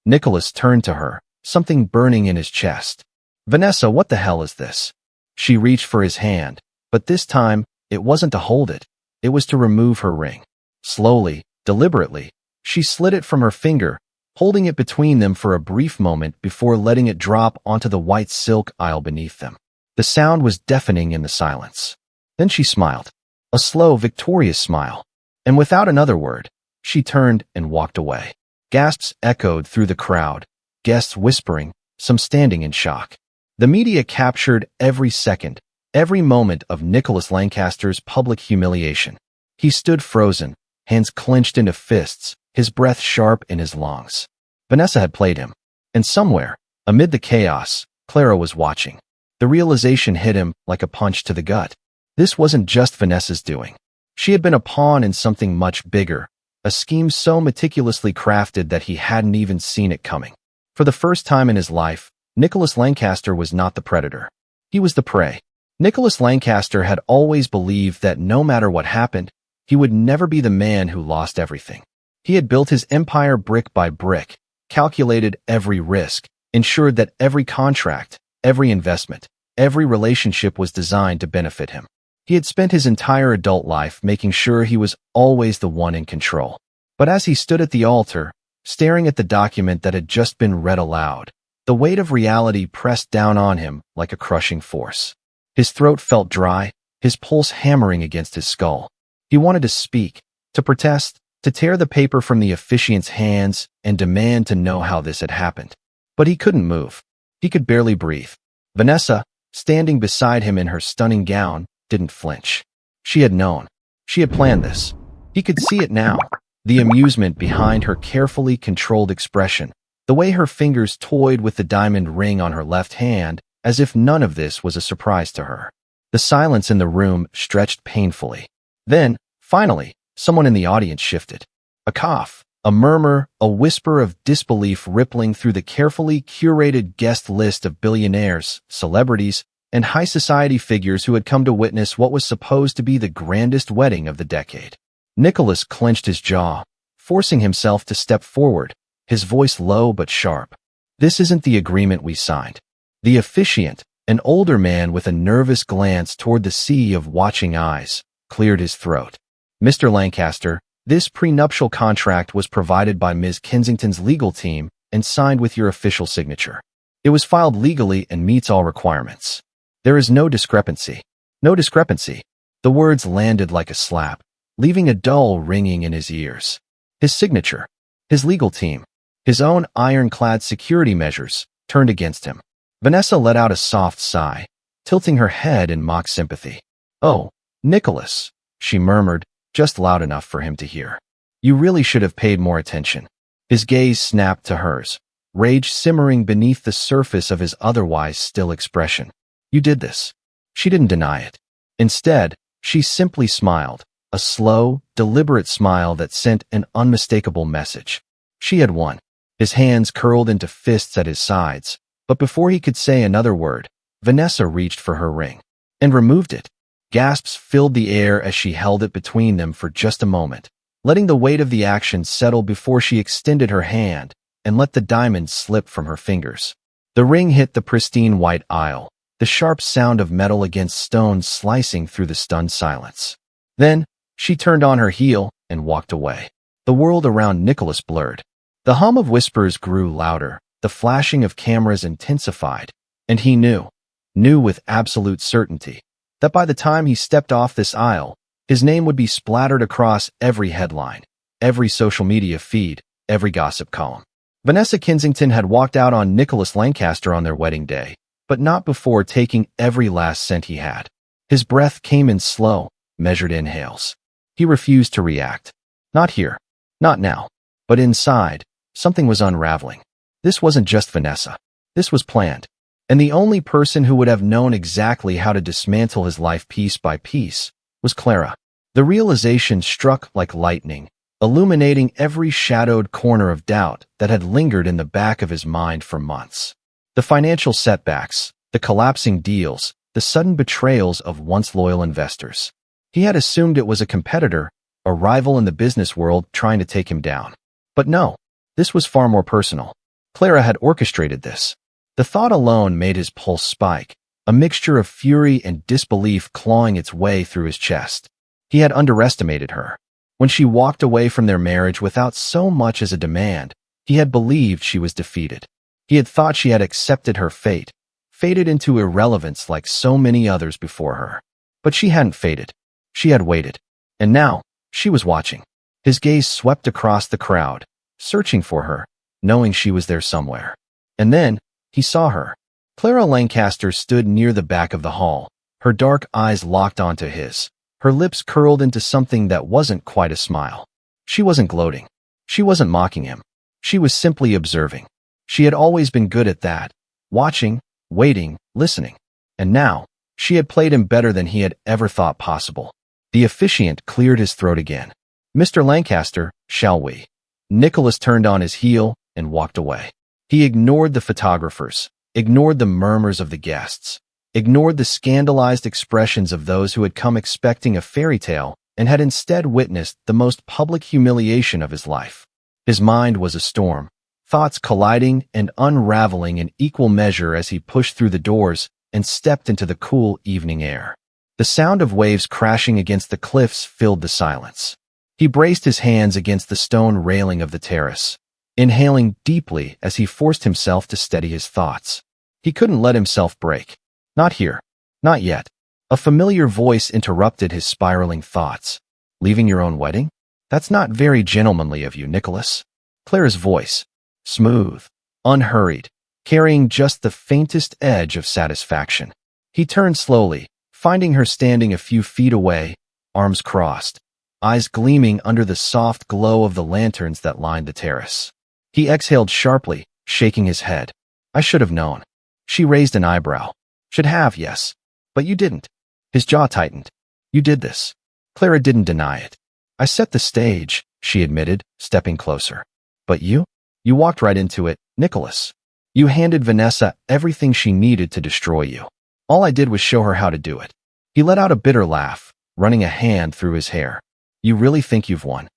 Nicholas turned to her, something burning in his chest. Vanessa, what the hell is this? She reached for his hand, but this time, it wasn't to hold it. It was to remove her ring. Slowly, deliberately, she slid it from her finger, holding it between them for a brief moment before letting it drop onto the white silk aisle beneath them. The sound was deafening in the silence. Then she smiled. A slow, victorious smile. And without another word, she turned and walked away. Gasps echoed through the crowd, guests whispering, some standing in shock. The media captured every second, every moment of Nicholas Lancaster's public humiliation. He stood frozen, hands clenched into fists, his breath sharp in his lungs. Vanessa had played him, and somewhere, amid the chaos, Clara was watching. The realization hit him like a punch to the gut. This wasn't just Vanessa's doing. She had been a pawn in something much bigger, a scheme so meticulously crafted that he hadn't even seen it coming. For the first time in his life, Nicholas Lancaster was not the predator. He was the prey. Nicholas Lancaster had always believed that no matter what happened, he would never be the man who lost everything. He had built his empire brick by brick, calculated every risk, ensured that every contract, every investment, every relationship was designed to benefit him. He had spent his entire adult life making sure he was always the one in control. But as he stood at the altar, staring at the document that had just been read aloud, the weight of reality pressed down on him like a crushing force. His throat felt dry, his pulse hammering against his skull. He wanted to speak, to protest, to tear the paper from the officiant's hands and demand to know how this had happened. But he couldn't move. He could barely breathe. Vanessa, standing beside him in her stunning gown, didn't flinch. She had known. She had planned this. He could see it now. The amusement behind her carefully controlled expression, the way her fingers toyed with the diamond ring on her left hand, as if none of this was a surprise to her. The silence in the room stretched painfully. Then, finally, someone in the audience shifted. A cough, a murmur, a whisper of disbelief rippling through the carefully curated guest list of billionaires, celebrities, and high society figures who had come to witness what was supposed to be the grandest wedding of the decade. Nicholas clenched his jaw, forcing himself to step forward, his voice low but sharp. "This isn't the agreement we signed." The officiant, an older man with a nervous glance toward the sea of watching eyes, cleared his throat. "Mr. Lancaster, this prenuptial contract was provided by Ms. Kensington's legal team and signed with your official signature. It was filed legally and meets all requirements. There is no discrepancy." No discrepancy. The words landed like a slap, leaving a dull ringing in his ears. His signature, his legal team, his own ironclad security measures turned against him. Vanessa let out a soft sigh, tilting her head in mock sympathy. "Oh, Nicholas," she murmured, just loud enough for him to hear. "You really should have paid more attention." His gaze snapped to hers, rage simmering beneath the surface of his otherwise still expression. "You did this." She didn't deny it. Instead, she simply smiled, a slow, deliberate smile that sent an unmistakable message. She had won. His hands curled into fists at his sides, but before he could say another word, Vanessa reached for her ring and removed it. Gasps filled the air as she held it between them for just a moment, letting the weight of the action settle before she extended her hand and let the diamond slip from her fingers. The ring hit the pristine white aisle, the sharp sound of metal against stone slicing through the stunned silence. Then, she turned on her heel and walked away. The world around Nicholas blurred. The hum of whispers grew louder, the flashing of cameras intensified, and he knew with absolute certainty, that by the time he stepped off this aisle, his name would be splattered across every headline, every social media feed, every gossip column. Vanessa Kensington had walked out on Nicholas Lancaster on their wedding day, but not before taking every last cent he had. His breath came in slow, measured inhales. He refused to react. Not here. Not now. But inside, something was unraveling. This wasn't just Vanessa. This was planned. And the only person who would have known exactly how to dismantle his life piece by piece was Clara. The realization struck like lightning, illuminating every shadowed corner of doubt that had lingered in the back of his mind for months. The financial setbacks, the collapsing deals, the sudden betrayals of once loyal investors. He had assumed it was a competitor, a rival in the business world trying to take him down. But no, this was far more personal. Clara had orchestrated this. The thought alone made his pulse spike, a mixture of fury and disbelief clawing its way through his chest. He had underestimated her. When she walked away from their marriage without so much as a demand, he had believed she was defeated. He had thought she had accepted her fate, faded into irrelevance like so many others before her. But she hadn't faded. She had waited. And now, she was watching. His gaze swept across the crowd, searching for her, knowing she was there somewhere. And then, he saw her. Clara Lancaster stood near the back of the hall, her dark eyes locked onto his, her lips curled into something that wasn't quite a smile. She wasn't gloating. She wasn't mocking him. She was simply observing. She had always been good at that, watching, waiting, listening. And now, she had played him better than he had ever thought possible. The officiant cleared his throat again. Mr. Lancaster, shall we? Nicholas turned on his heel and walked away. He ignored the photographers, ignored the murmurs of the guests, ignored the scandalized expressions of those who had come expecting a fairy tale and had instead witnessed the most public humiliation of his life. His mind was a storm, thoughts colliding and unraveling in equal measure as he pushed through the doors and stepped into the cool evening air. The sound of waves crashing against the cliffs filled the silence. He braced his hands against the stone railing of the terrace, inhaling deeply as he forced himself to steady his thoughts. He couldn't let himself break. Not here. Not yet. A familiar voice interrupted his spiraling thoughts. Leaving your own wedding? That's not very gentlemanly of you, Nicholas. Clara's voice, smooth, unhurried, carrying just the faintest edge of satisfaction. He turned slowly, finding her standing a few feet away, arms crossed, eyes gleaming under the soft glow of the lanterns that lined the terrace. He exhaled sharply, shaking his head. I should have known. She raised an eyebrow. Should have, yes. But you didn't. His jaw tightened. You did this. Clara didn't deny it. I set the stage, she admitted, stepping closer. But you? You walked right into it, Nicholas. You handed Vanessa everything she needed to destroy you. All I did was show her how to do it. He let out a bitter laugh, running a hand through his hair. You really think you've won?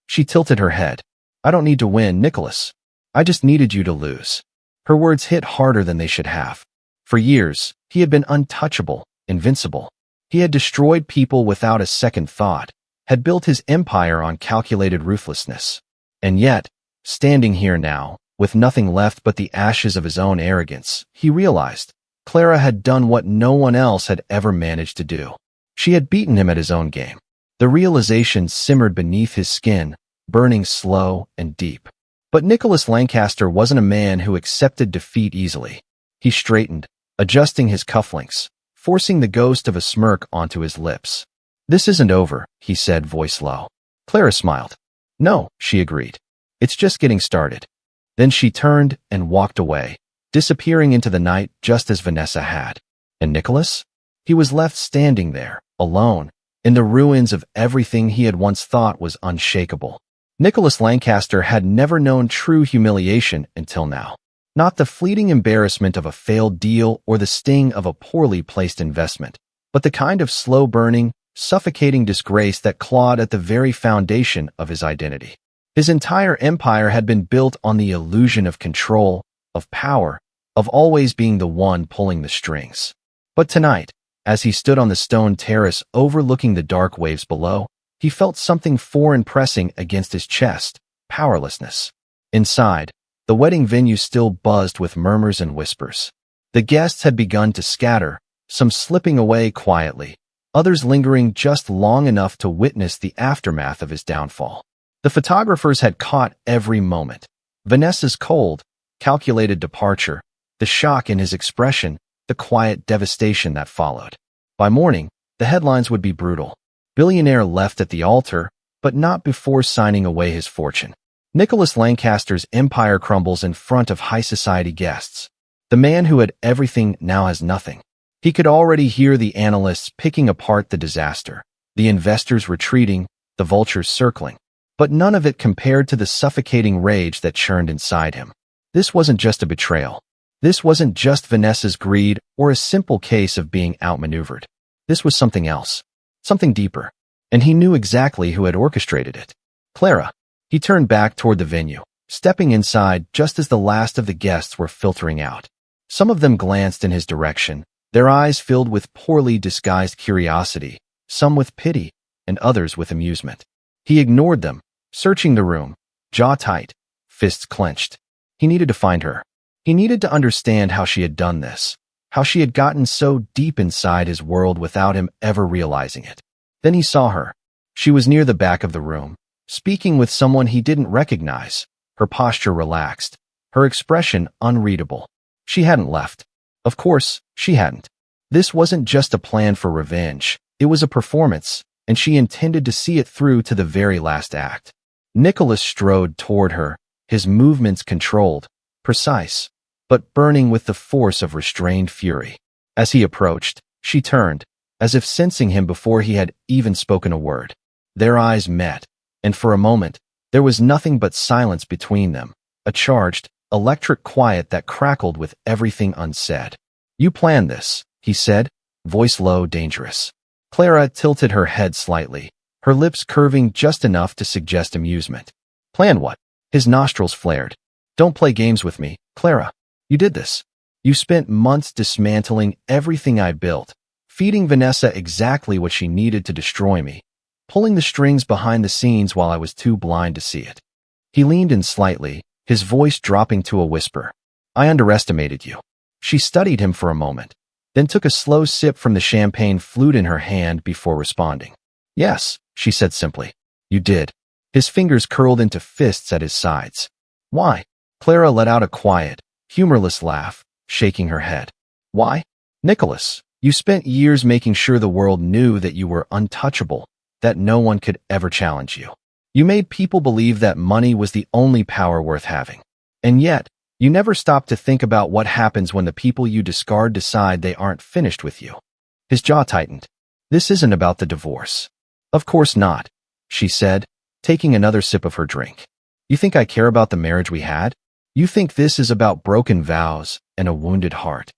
She tilted her head. I don't need to win, Nicholas. I just needed you to lose. Her words hit harder than they should have. For years, he had been untouchable, invincible. He had destroyed people without a second thought, had built his empire on calculated ruthlessness. And yet, standing here now, with nothing left but the ashes of his own arrogance, he realized Clara had done what no one else had ever managed to do. She had beaten him at his own game. The realization simmered beneath his skin, burning slow and deep. But Nicholas Lancaster wasn't a man who accepted defeat easily. He straightened, adjusting his cufflinks, forcing the ghost of a smirk onto his lips. This isn't over, he said, voice low. Clara smiled. No, she agreed. It's just getting started. Then she turned and walked away, disappearing into the night just as Vanessa had. And Nicholas? He was left standing there, alone, in the ruins of everything he had once thought was unshakable. Nicholas Lancaster had never known true humiliation until now. Not the fleeting embarrassment of a failed deal or the sting of a poorly placed investment, but the kind of slow-burning, suffocating disgrace that clawed at the very foundation of his identity. His entire empire had been built on the illusion of control, of power, of always being the one pulling the strings. But tonight, as he stood on the stone terrace overlooking the dark waves below, he felt something foreign pressing against his chest, powerlessness. Inside, the wedding venue still buzzed with murmurs and whispers. The guests had begun to scatter, some slipping away quietly, others lingering just long enough to witness the aftermath of his downfall. The photographers had caught every moment. Vanessa's cold, calculated departure, the shock in his expression, the quiet devastation that followed. By morning, the headlines would be brutal. Billionaire left at the altar, but not before signing away his fortune. Nicholas Lancaster's empire crumbles in front of high society guests. The man who had everything now has nothing. He could already hear the analysts picking apart the disaster, the investors retreating, the vultures circling. But none of it compared to the suffocating rage that churned inside him. This wasn't just a betrayal. This wasn't just Vanessa's greed or a simple case of being outmaneuvered. This was something else, something deeper, and he knew exactly who had orchestrated it. Clara. He turned back toward the venue, stepping inside just as the last of the guests were filtering out. Some of them glanced in his direction, their eyes filled with poorly disguised curiosity, some with pity, and others with amusement. He ignored them, searching the room, jaw tight, fists clenched. He needed to find her. He needed to understand how she had done this, how she had gotten so deep inside his world without him ever realizing it. Then he saw her. She was near the back of the room, speaking with someone he didn't recognize, her posture relaxed, her expression unreadable. She hadn't left. Of course, she hadn't. This wasn't just a plan for revenge. It was a performance, and she intended to see it through to the very last act. Nicholas strode toward her, his movements controlled, precise, but burning with the force of restrained fury. As he approached, she turned, as if sensing him before he had even spoken a word. Their eyes met, and for a moment, there was nothing but silence between them, a charged, electric quiet that crackled with everything unsaid. "You planned this," he said, voice low, dangerous. Clara tilted her head slightly, her lips curving just enough to suggest amusement. "Plan what?" His nostrils flared. "Don't play games with me, Clara. You did this. You spent months dismantling everything I built, feeding Vanessa exactly what she needed to destroy me, pulling the strings behind the scenes while I was too blind to see it." He leaned in slightly, his voice dropping to a whisper. "I underestimated you." She studied him for a moment, then took a slow sip from the champagne flute in her hand before responding. "Yes," she said simply. "You did." His fingers curled into fists at his sides. "Why?" Clara let out a quiet, humorless laugh, shaking her head. "Why? Nicholas, you spent years making sure the world knew that you were untouchable, that no one could ever challenge you. You made people believe that money was the only power worth having. And yet, you never stopped to think about what happens when the people you discard decide they aren't finished with you." His jaw tightened. "This isn't about the divorce." "Of course not," she said, taking another sip of her drink. "You think I care about the marriage we had? You think this is about broken vows and a wounded heart?"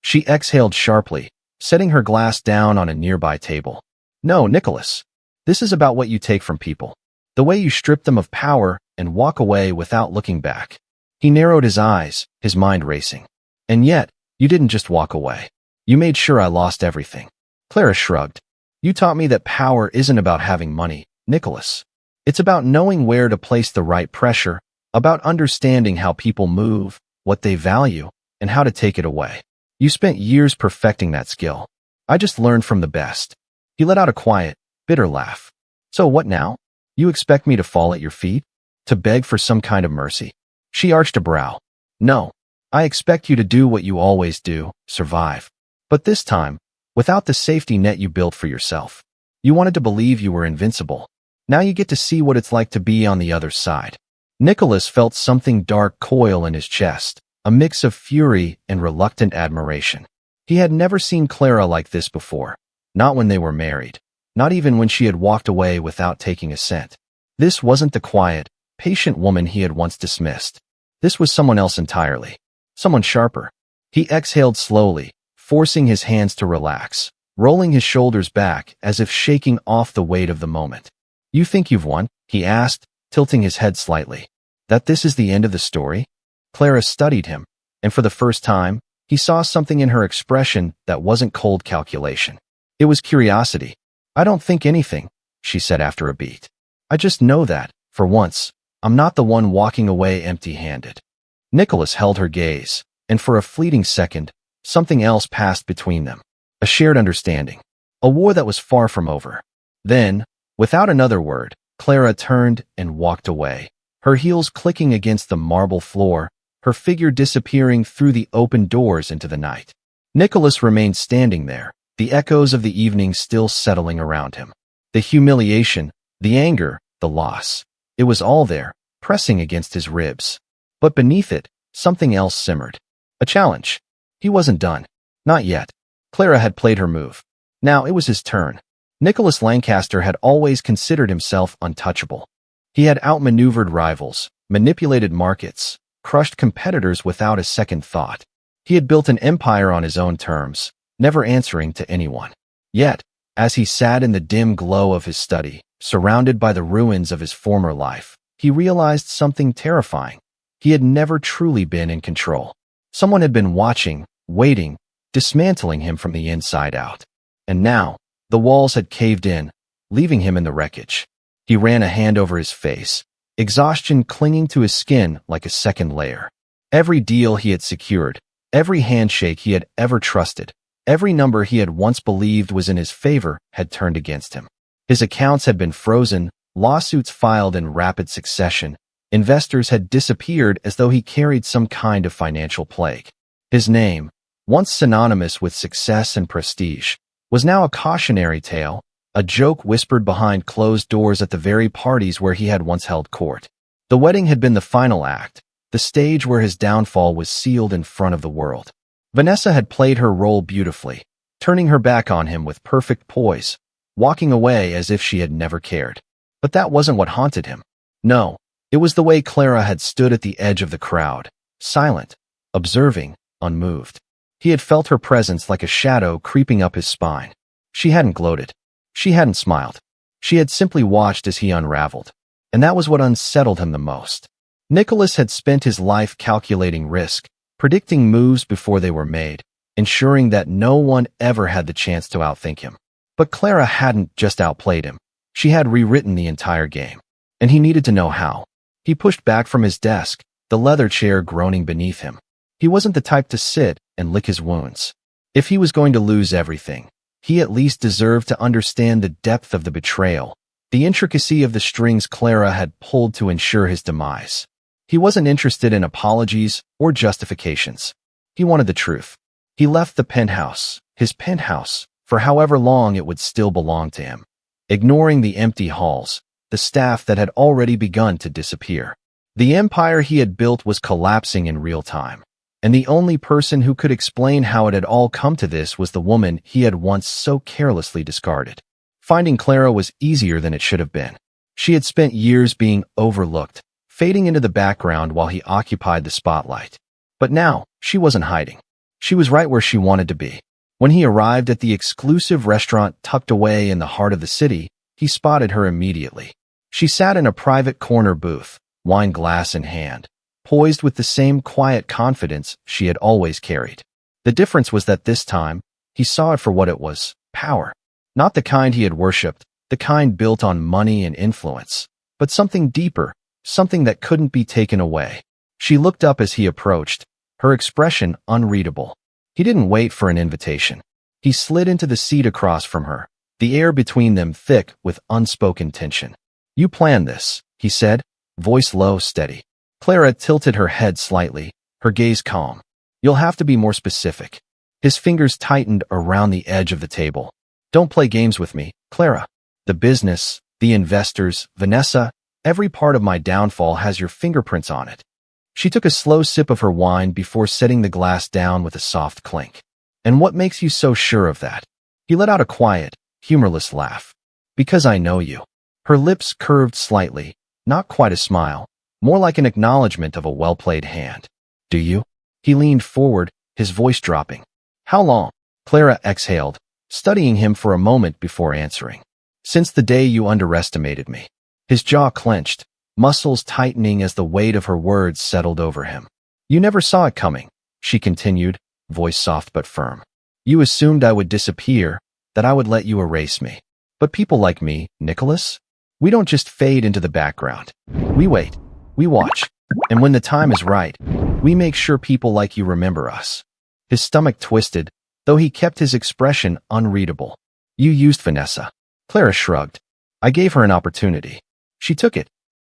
She exhaled sharply, setting her glass down on a nearby table. "No, Nicholas. This is about what you take from people. The way you strip them of power and walk away without looking back." He narrowed his eyes, his mind racing. "And yet, you didn't just walk away. You made sure I lost everything." Clara shrugged. "You taught me that power isn't about having money, Nicholas. It's about knowing where to place the right pressure, about understanding how people move, what they value, and how to take it away. You spent years perfecting that skill. I just learned from the best." He let out a quiet, bitter laugh. "So what now? You expect me to fall at your feet? To beg for some kind of mercy?" She arched a brow. "No. I expect you to do what you always do, survive. But this time, without the safety net you built for yourself. You wanted to believe you were invincible. Now you get to see what it's like to be on the other side." Nicholas felt something dark coil in his chest, a mix of fury and reluctant admiration. He had never seen Clara like this before, not when they were married, not even when she had walked away without taking a cent. This wasn't the quiet, patient woman he had once dismissed. This was someone else entirely, someone sharper. He exhaled slowly, forcing his hands to relax, rolling his shoulders back as if shaking off the weight of the moment. "You think you've won?" he asked, tilting his head slightly. "That this is the end of the story?" Clara studied him, and for the first time, he saw something in her expression that wasn't cold calculation. It was curiosity. "I don't think anything," she said after a beat. "I just know that, for once, I'm not the one walking away empty-handed." Nicholas held her gaze, and for a fleeting second, something else passed between them. A shared understanding. A war that was far from over. Then, without another word, Clara turned and walked away, her heels clicking against the marble floor, her figure disappearing through the open doors into the night. Nicholas remained standing there, the echoes of the evening still settling around him. The humiliation, the anger, the loss. It was all there, pressing against his ribs. But beneath it, something else simmered. A challenge. He wasn't done. Not yet. Clara had played her move. Now it was his turn. Nicholas Lancaster had always considered himself untouchable. He had outmaneuvered rivals, manipulated markets, crushed competitors without a second thought. He had built an empire on his own terms, never answering to anyone. Yet, as he sat in the dim glow of his study, surrounded by the ruins of his former life, he realized something terrifying. He had never truly been in control. Someone had been watching, waiting, dismantling him from the inside out. And now, the walls had caved in, leaving him in the wreckage. He ran a hand over his face, exhaustion clinging to his skin like a second layer. Every deal he had secured, every handshake he had ever trusted, every number he had once believed was in his favor had turned against him. His accounts had been frozen, lawsuits filed in rapid succession, investors had disappeared as though he carried some kind of financial plague. His name, once synonymous with success and prestige, was now a cautionary tale, a joke whispered behind closed doors at the very parties where he had once held court. The wedding had been the final act, the stage where his downfall was sealed in front of the world. Vanessa had played her role beautifully, turning her back on him with perfect poise, walking away as if she had never cared. But that wasn't what haunted him. No, it was the way Clara had stood at the edge of the crowd, silent, observing, unmoved. He had felt her presence like a shadow creeping up his spine. She hadn't gloated. She hadn't smiled. She had simply watched as he unraveled. And that was what unsettled him the most. Nicholas had spent his life calculating risk, predicting moves before they were made, ensuring that no one ever had the chance to outthink him. But Clara hadn't just outplayed him. She had rewritten the entire game. And he needed to know how. He pushed back from his desk, the leather chair groaning beneath him. He wasn't the type to sit and lick his wounds. If he was going to lose everything, he at least deserved to understand the depth of the betrayal, the intricacy of the strings Clara had pulled to ensure his demise. He wasn't interested in apologies or justifications. He wanted the truth. He left the penthouse, his penthouse, for however long it would still belong to him, ignoring the empty halls, the staff that had already begun to disappear. The empire he had built was collapsing in real time, and the only person who could explain how it had all come to this was the woman he had once so carelessly discarded. Finding Clara was easier than it should have been. She had spent years being overlooked, fading into the background while he occupied the spotlight. But now, she wasn't hiding. She was right where she wanted to be. When he arrived at the exclusive restaurant tucked away in the heart of the city, he spotted her immediately. She sat in a private corner booth, wine glass in hand, poised with the same quiet confidence she had always carried. The difference was that this time, he saw it for what it was, power. Not the kind he had worshipped, the kind built on money and influence, but something deeper, something that couldn't be taken away. She looked up as he approached, her expression unreadable. He didn't wait for an invitation. He slid into the seat across from her, the air between them thick with unspoken tension. "You planned this," he said, voice low, steady. Clara tilted her head slightly, her gaze calm. "You'll have to be more specific." His fingers tightened around the edge of the table. "Don't play games with me, Clara. The business, the investors, Vanessa, every part of my downfall has your fingerprints on it." She took a slow sip of her wine before setting the glass down with a soft clink. "And what makes you so sure of that?" He let out a quiet, humorless laugh. "Because I know you." Her lips curved slightly, not quite a smile, more like an acknowledgement of a well-played hand. "Do you?" He leaned forward, his voice dropping. "How long?" Clara exhaled, studying him for a moment before answering. "Since the day you underestimated me." His jaw clenched, muscles tightening as the weight of her words settled over him. "You never saw it coming," she continued, voice soft but firm. "You assumed I would disappear, that I would let you erase me. But people like me, Nicholas, we don't just fade into the background. We wait, we watch, and when the time is right, we make sure people like you remember us." His stomach twisted, though he kept his expression unreadable. "You used Vanessa." Clara shrugged. "I gave her an opportunity. She took it."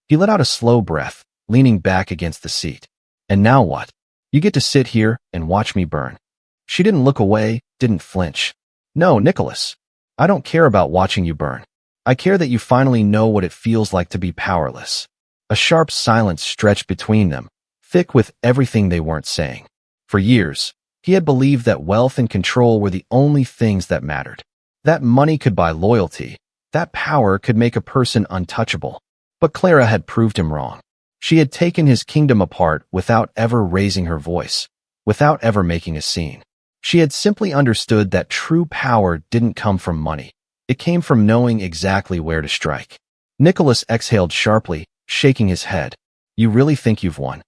He let out a slow breath, leaning back against the seat. "And now what? You get to sit here and watch me burn." She didn't look away, didn't flinch. "No, Nicholas. I don't care about watching you burn. I care that you finally know what it feels like to be powerless." A sharp silence stretched between them, thick with everything they weren't saying. For years, he had believed that wealth and control were the only things that mattered. That money could buy loyalty, that power could make a person untouchable. But Clara had proved him wrong. She had taken his kingdom apart without ever raising her voice, without ever making a scene. She had simply understood that true power didn't come from money. It came from knowing exactly where to strike. Nicholas exhaled sharply, shaking his head. "You really think you've won?"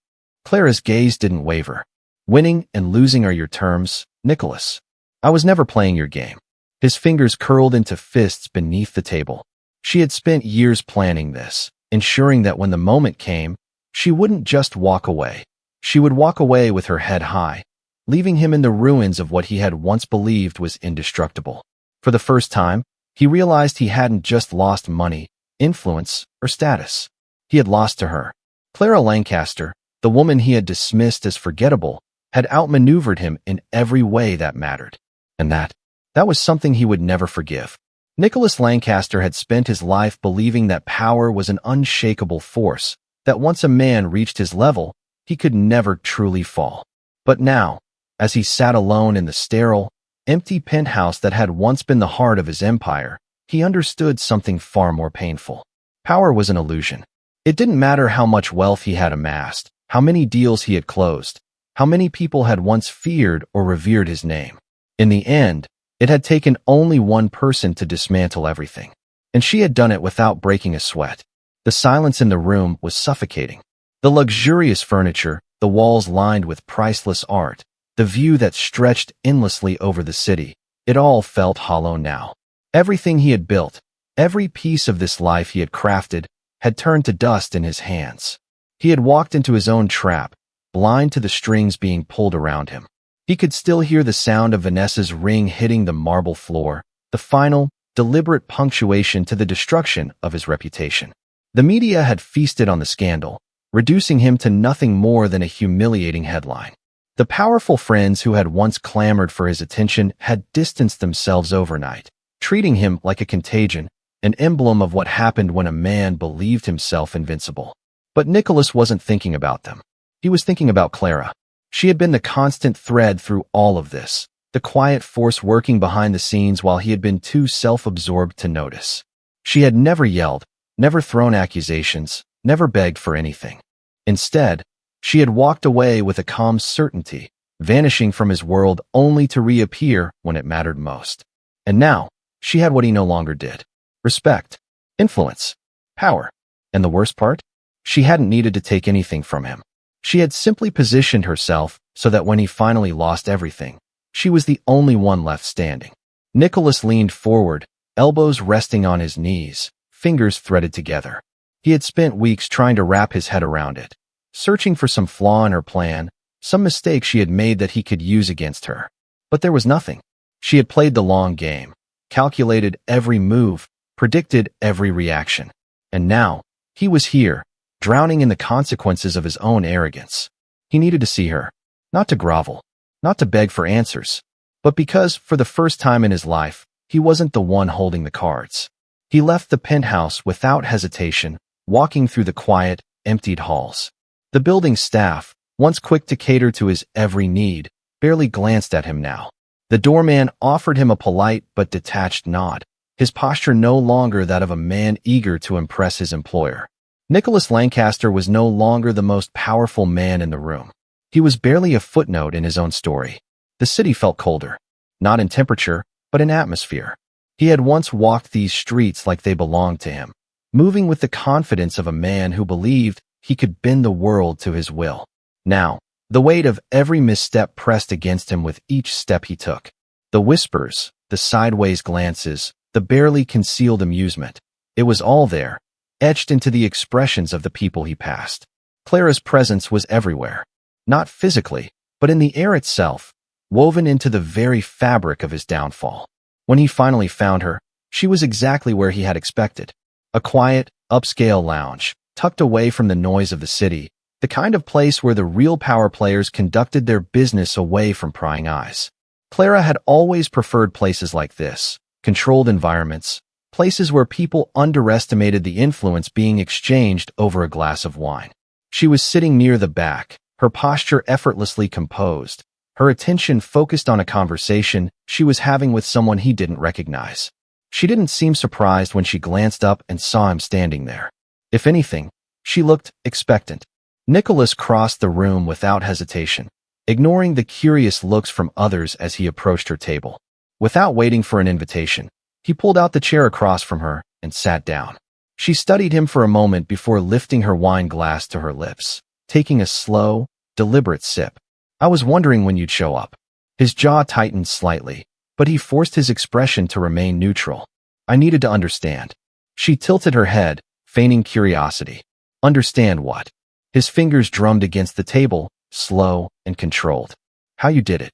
Clara's gaze didn't waver. "Winning and losing are your terms, Nicholas. I was never playing your game." His fingers curled into fists beneath the table. She had spent years planning this, ensuring that when the moment came, she wouldn't just walk away. She would walk away with her head high, leaving him in the ruins of what he had once believed was indestructible. For the first time, he realized he hadn't just lost money, influence, or status. He had lost to her. Clara Lancaster, the woman he had dismissed as forgettable, had outmaneuvered him in every way that mattered. And that was something he would never forgive. Nicholas Lancaster had spent his life believing that power was an unshakable force, that once a man reached his level, he could never truly fall. But now, as he sat alone in the sterile, empty penthouse that had once been the heart of his empire, he understood something far more painful. Power was an illusion. It didn't matter how much wealth he had amassed, how many deals he had closed, how many people had once feared or revered his name. In the end, it had taken only one person to dismantle everything. And she had done it without breaking a sweat. The silence in the room was suffocating. The luxurious furniture, the walls lined with priceless art, the view that stretched endlessly over the city, it all felt hollow now. Everything he had built, every piece of this life he had crafted, had turned to dust in his hands. He had walked into his own trap, blind to the strings being pulled around him. He could still hear the sound of Vanessa's ring hitting the marble floor, the final, deliberate punctuation to the destruction of his reputation. The media had feasted on the scandal, reducing him to nothing more than a humiliating headline. The powerful friends who had once clamored for his attention had distanced themselves overnight, treating him like a contagion, an emblem of what happened when a man believed himself invincible. But Nicholas wasn't thinking about them. He was thinking about Clara. She had been the constant thread through all of this, the quiet force working behind the scenes while he had been too self-absorbed to notice. She had never yelled, never thrown accusations, never begged for anything. Instead, she had walked away with a calm certainty, vanishing from his world only to reappear when it mattered most. And now, she had what he no longer did. Respect, influence, power. And the worst part? She hadn't needed to take anything from him. She had simply positioned herself so that when he finally lost everything, she was the only one left standing. Nicholas leaned forward, elbows resting on his knees, fingers threaded together. He had spent weeks trying to wrap his head around it, searching for some flaw in her plan, some mistake she had made that he could use against her. But there was nothing. She had played the long game, calculated every move, predicted every reaction. And now, he was here, drowning in the consequences of his own arrogance. He needed to see her, not to grovel, not to beg for answers, but because, for the first time in his life, he wasn't the one holding the cards. He left the penthouse without hesitation, walking through the quiet, emptied halls. The building staff, once quick to cater to his every need, barely glanced at him now. The doorman offered him a polite but detached nod, his posture no longer that of a man eager to impress his employer. Nicholas Lancaster was no longer the most powerful man in the room. He was barely a footnote in his own story. The city felt colder, not in temperature, but in atmosphere. He had once walked these streets like they belonged to him, moving with the confidence of a man who believed he could bend the world to his will. Now, the weight of every misstep pressed against him with each step he took. The whispers, the sideways glances, the barely concealed amusement. It was all there, etched into the expressions of the people he passed. Clara's presence was everywhere, not physically, but in the air itself, woven into the very fabric of his downfall. When he finally found her, she was exactly where he had expected. A quiet, upscale lounge, tucked away from the noise of the city, the kind of place where the real power players conducted their business away from prying eyes. Clara had always preferred places like this, controlled environments, places where people underestimated the influence being exchanged over a glass of wine. She was sitting near the back, her posture effortlessly composed, her attention focused on a conversation she was having with someone he didn't recognize. She didn't seem surprised when she glanced up and saw him standing there. If anything, she looked expectant. Nicholas crossed the room without hesitation, ignoring the curious looks from others as he approached her table. Without waiting for an invitation, he pulled out the chair across from her and sat down. She studied him for a moment before lifting her wine glass to her lips, taking a slow, deliberate sip. "I was wondering when you'd show up." His jaw tightened slightly, but he forced his expression to remain neutral. "I needed to understand." She tilted her head, feigning curiosity. "Understand what?" His fingers drummed against the table, slow and controlled. "How you did it."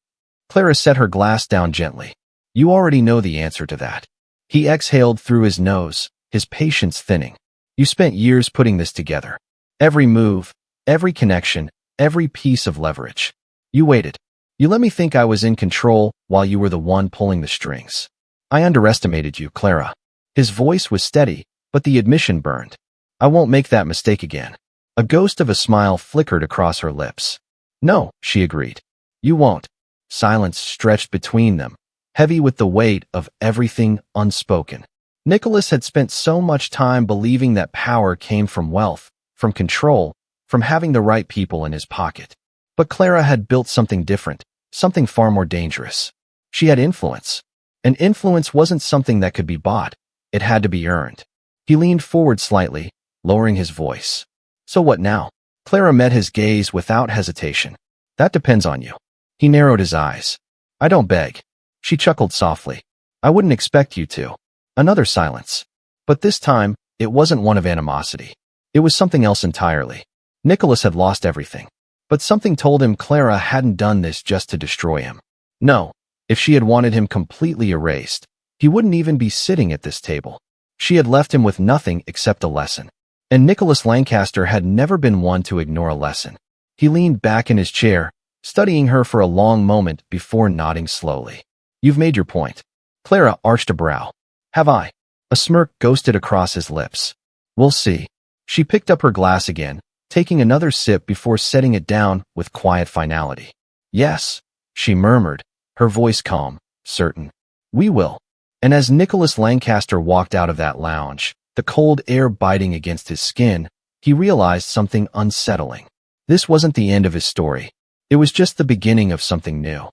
Clara set her glass down gently. "You already know the answer to that." He exhaled through his nose, his patience thinning. "You spent years putting this together. Every move, every connection, every piece of leverage. You waited. You let me think I was in control while you were the one pulling the strings. I underestimated you, Clara." His voice was steady, but the admission burned. "I won't make that mistake again." A ghost of a smile flickered across her lips. "No," she agreed. "You won't." Silence stretched between them, heavy with the weight of everything unspoken. Nicholas had spent so much time believing that power came from wealth, from control, from having the right people in his pocket. But Clara had built something different, something far more dangerous. She had influence. And influence wasn't something that could be bought. It had to be earned. He leaned forward slightly, lowering his voice. So what now? Clara met his gaze without hesitation. That depends on you. He narrowed his eyes. I don't beg. She chuckled softly. I wouldn't expect you to. Another silence. But this time, it wasn't one of animosity. It was something else entirely. Nicholas had lost everything. But something told him Clara hadn't done this just to destroy him. No, if she had wanted him completely erased, he wouldn't even be sitting at this table. She had left him with nothing except a lesson. And Nicholas Lancaster had never been one to ignore a lesson. He leaned back in his chair, studying her for a long moment before nodding slowly. You've made your point. Clara arched a brow. Have I? A smirk ghosted across his lips. We'll see. She picked up her glass again, taking another sip before setting it down with quiet finality. Yes, she murmured, her voice calm, certain. We will. And as Nicholas Lancaster walked out of that lounge, the cold air biting against his skin, he realized something unsettling. This wasn't the end of his story. It was just the beginning of something new.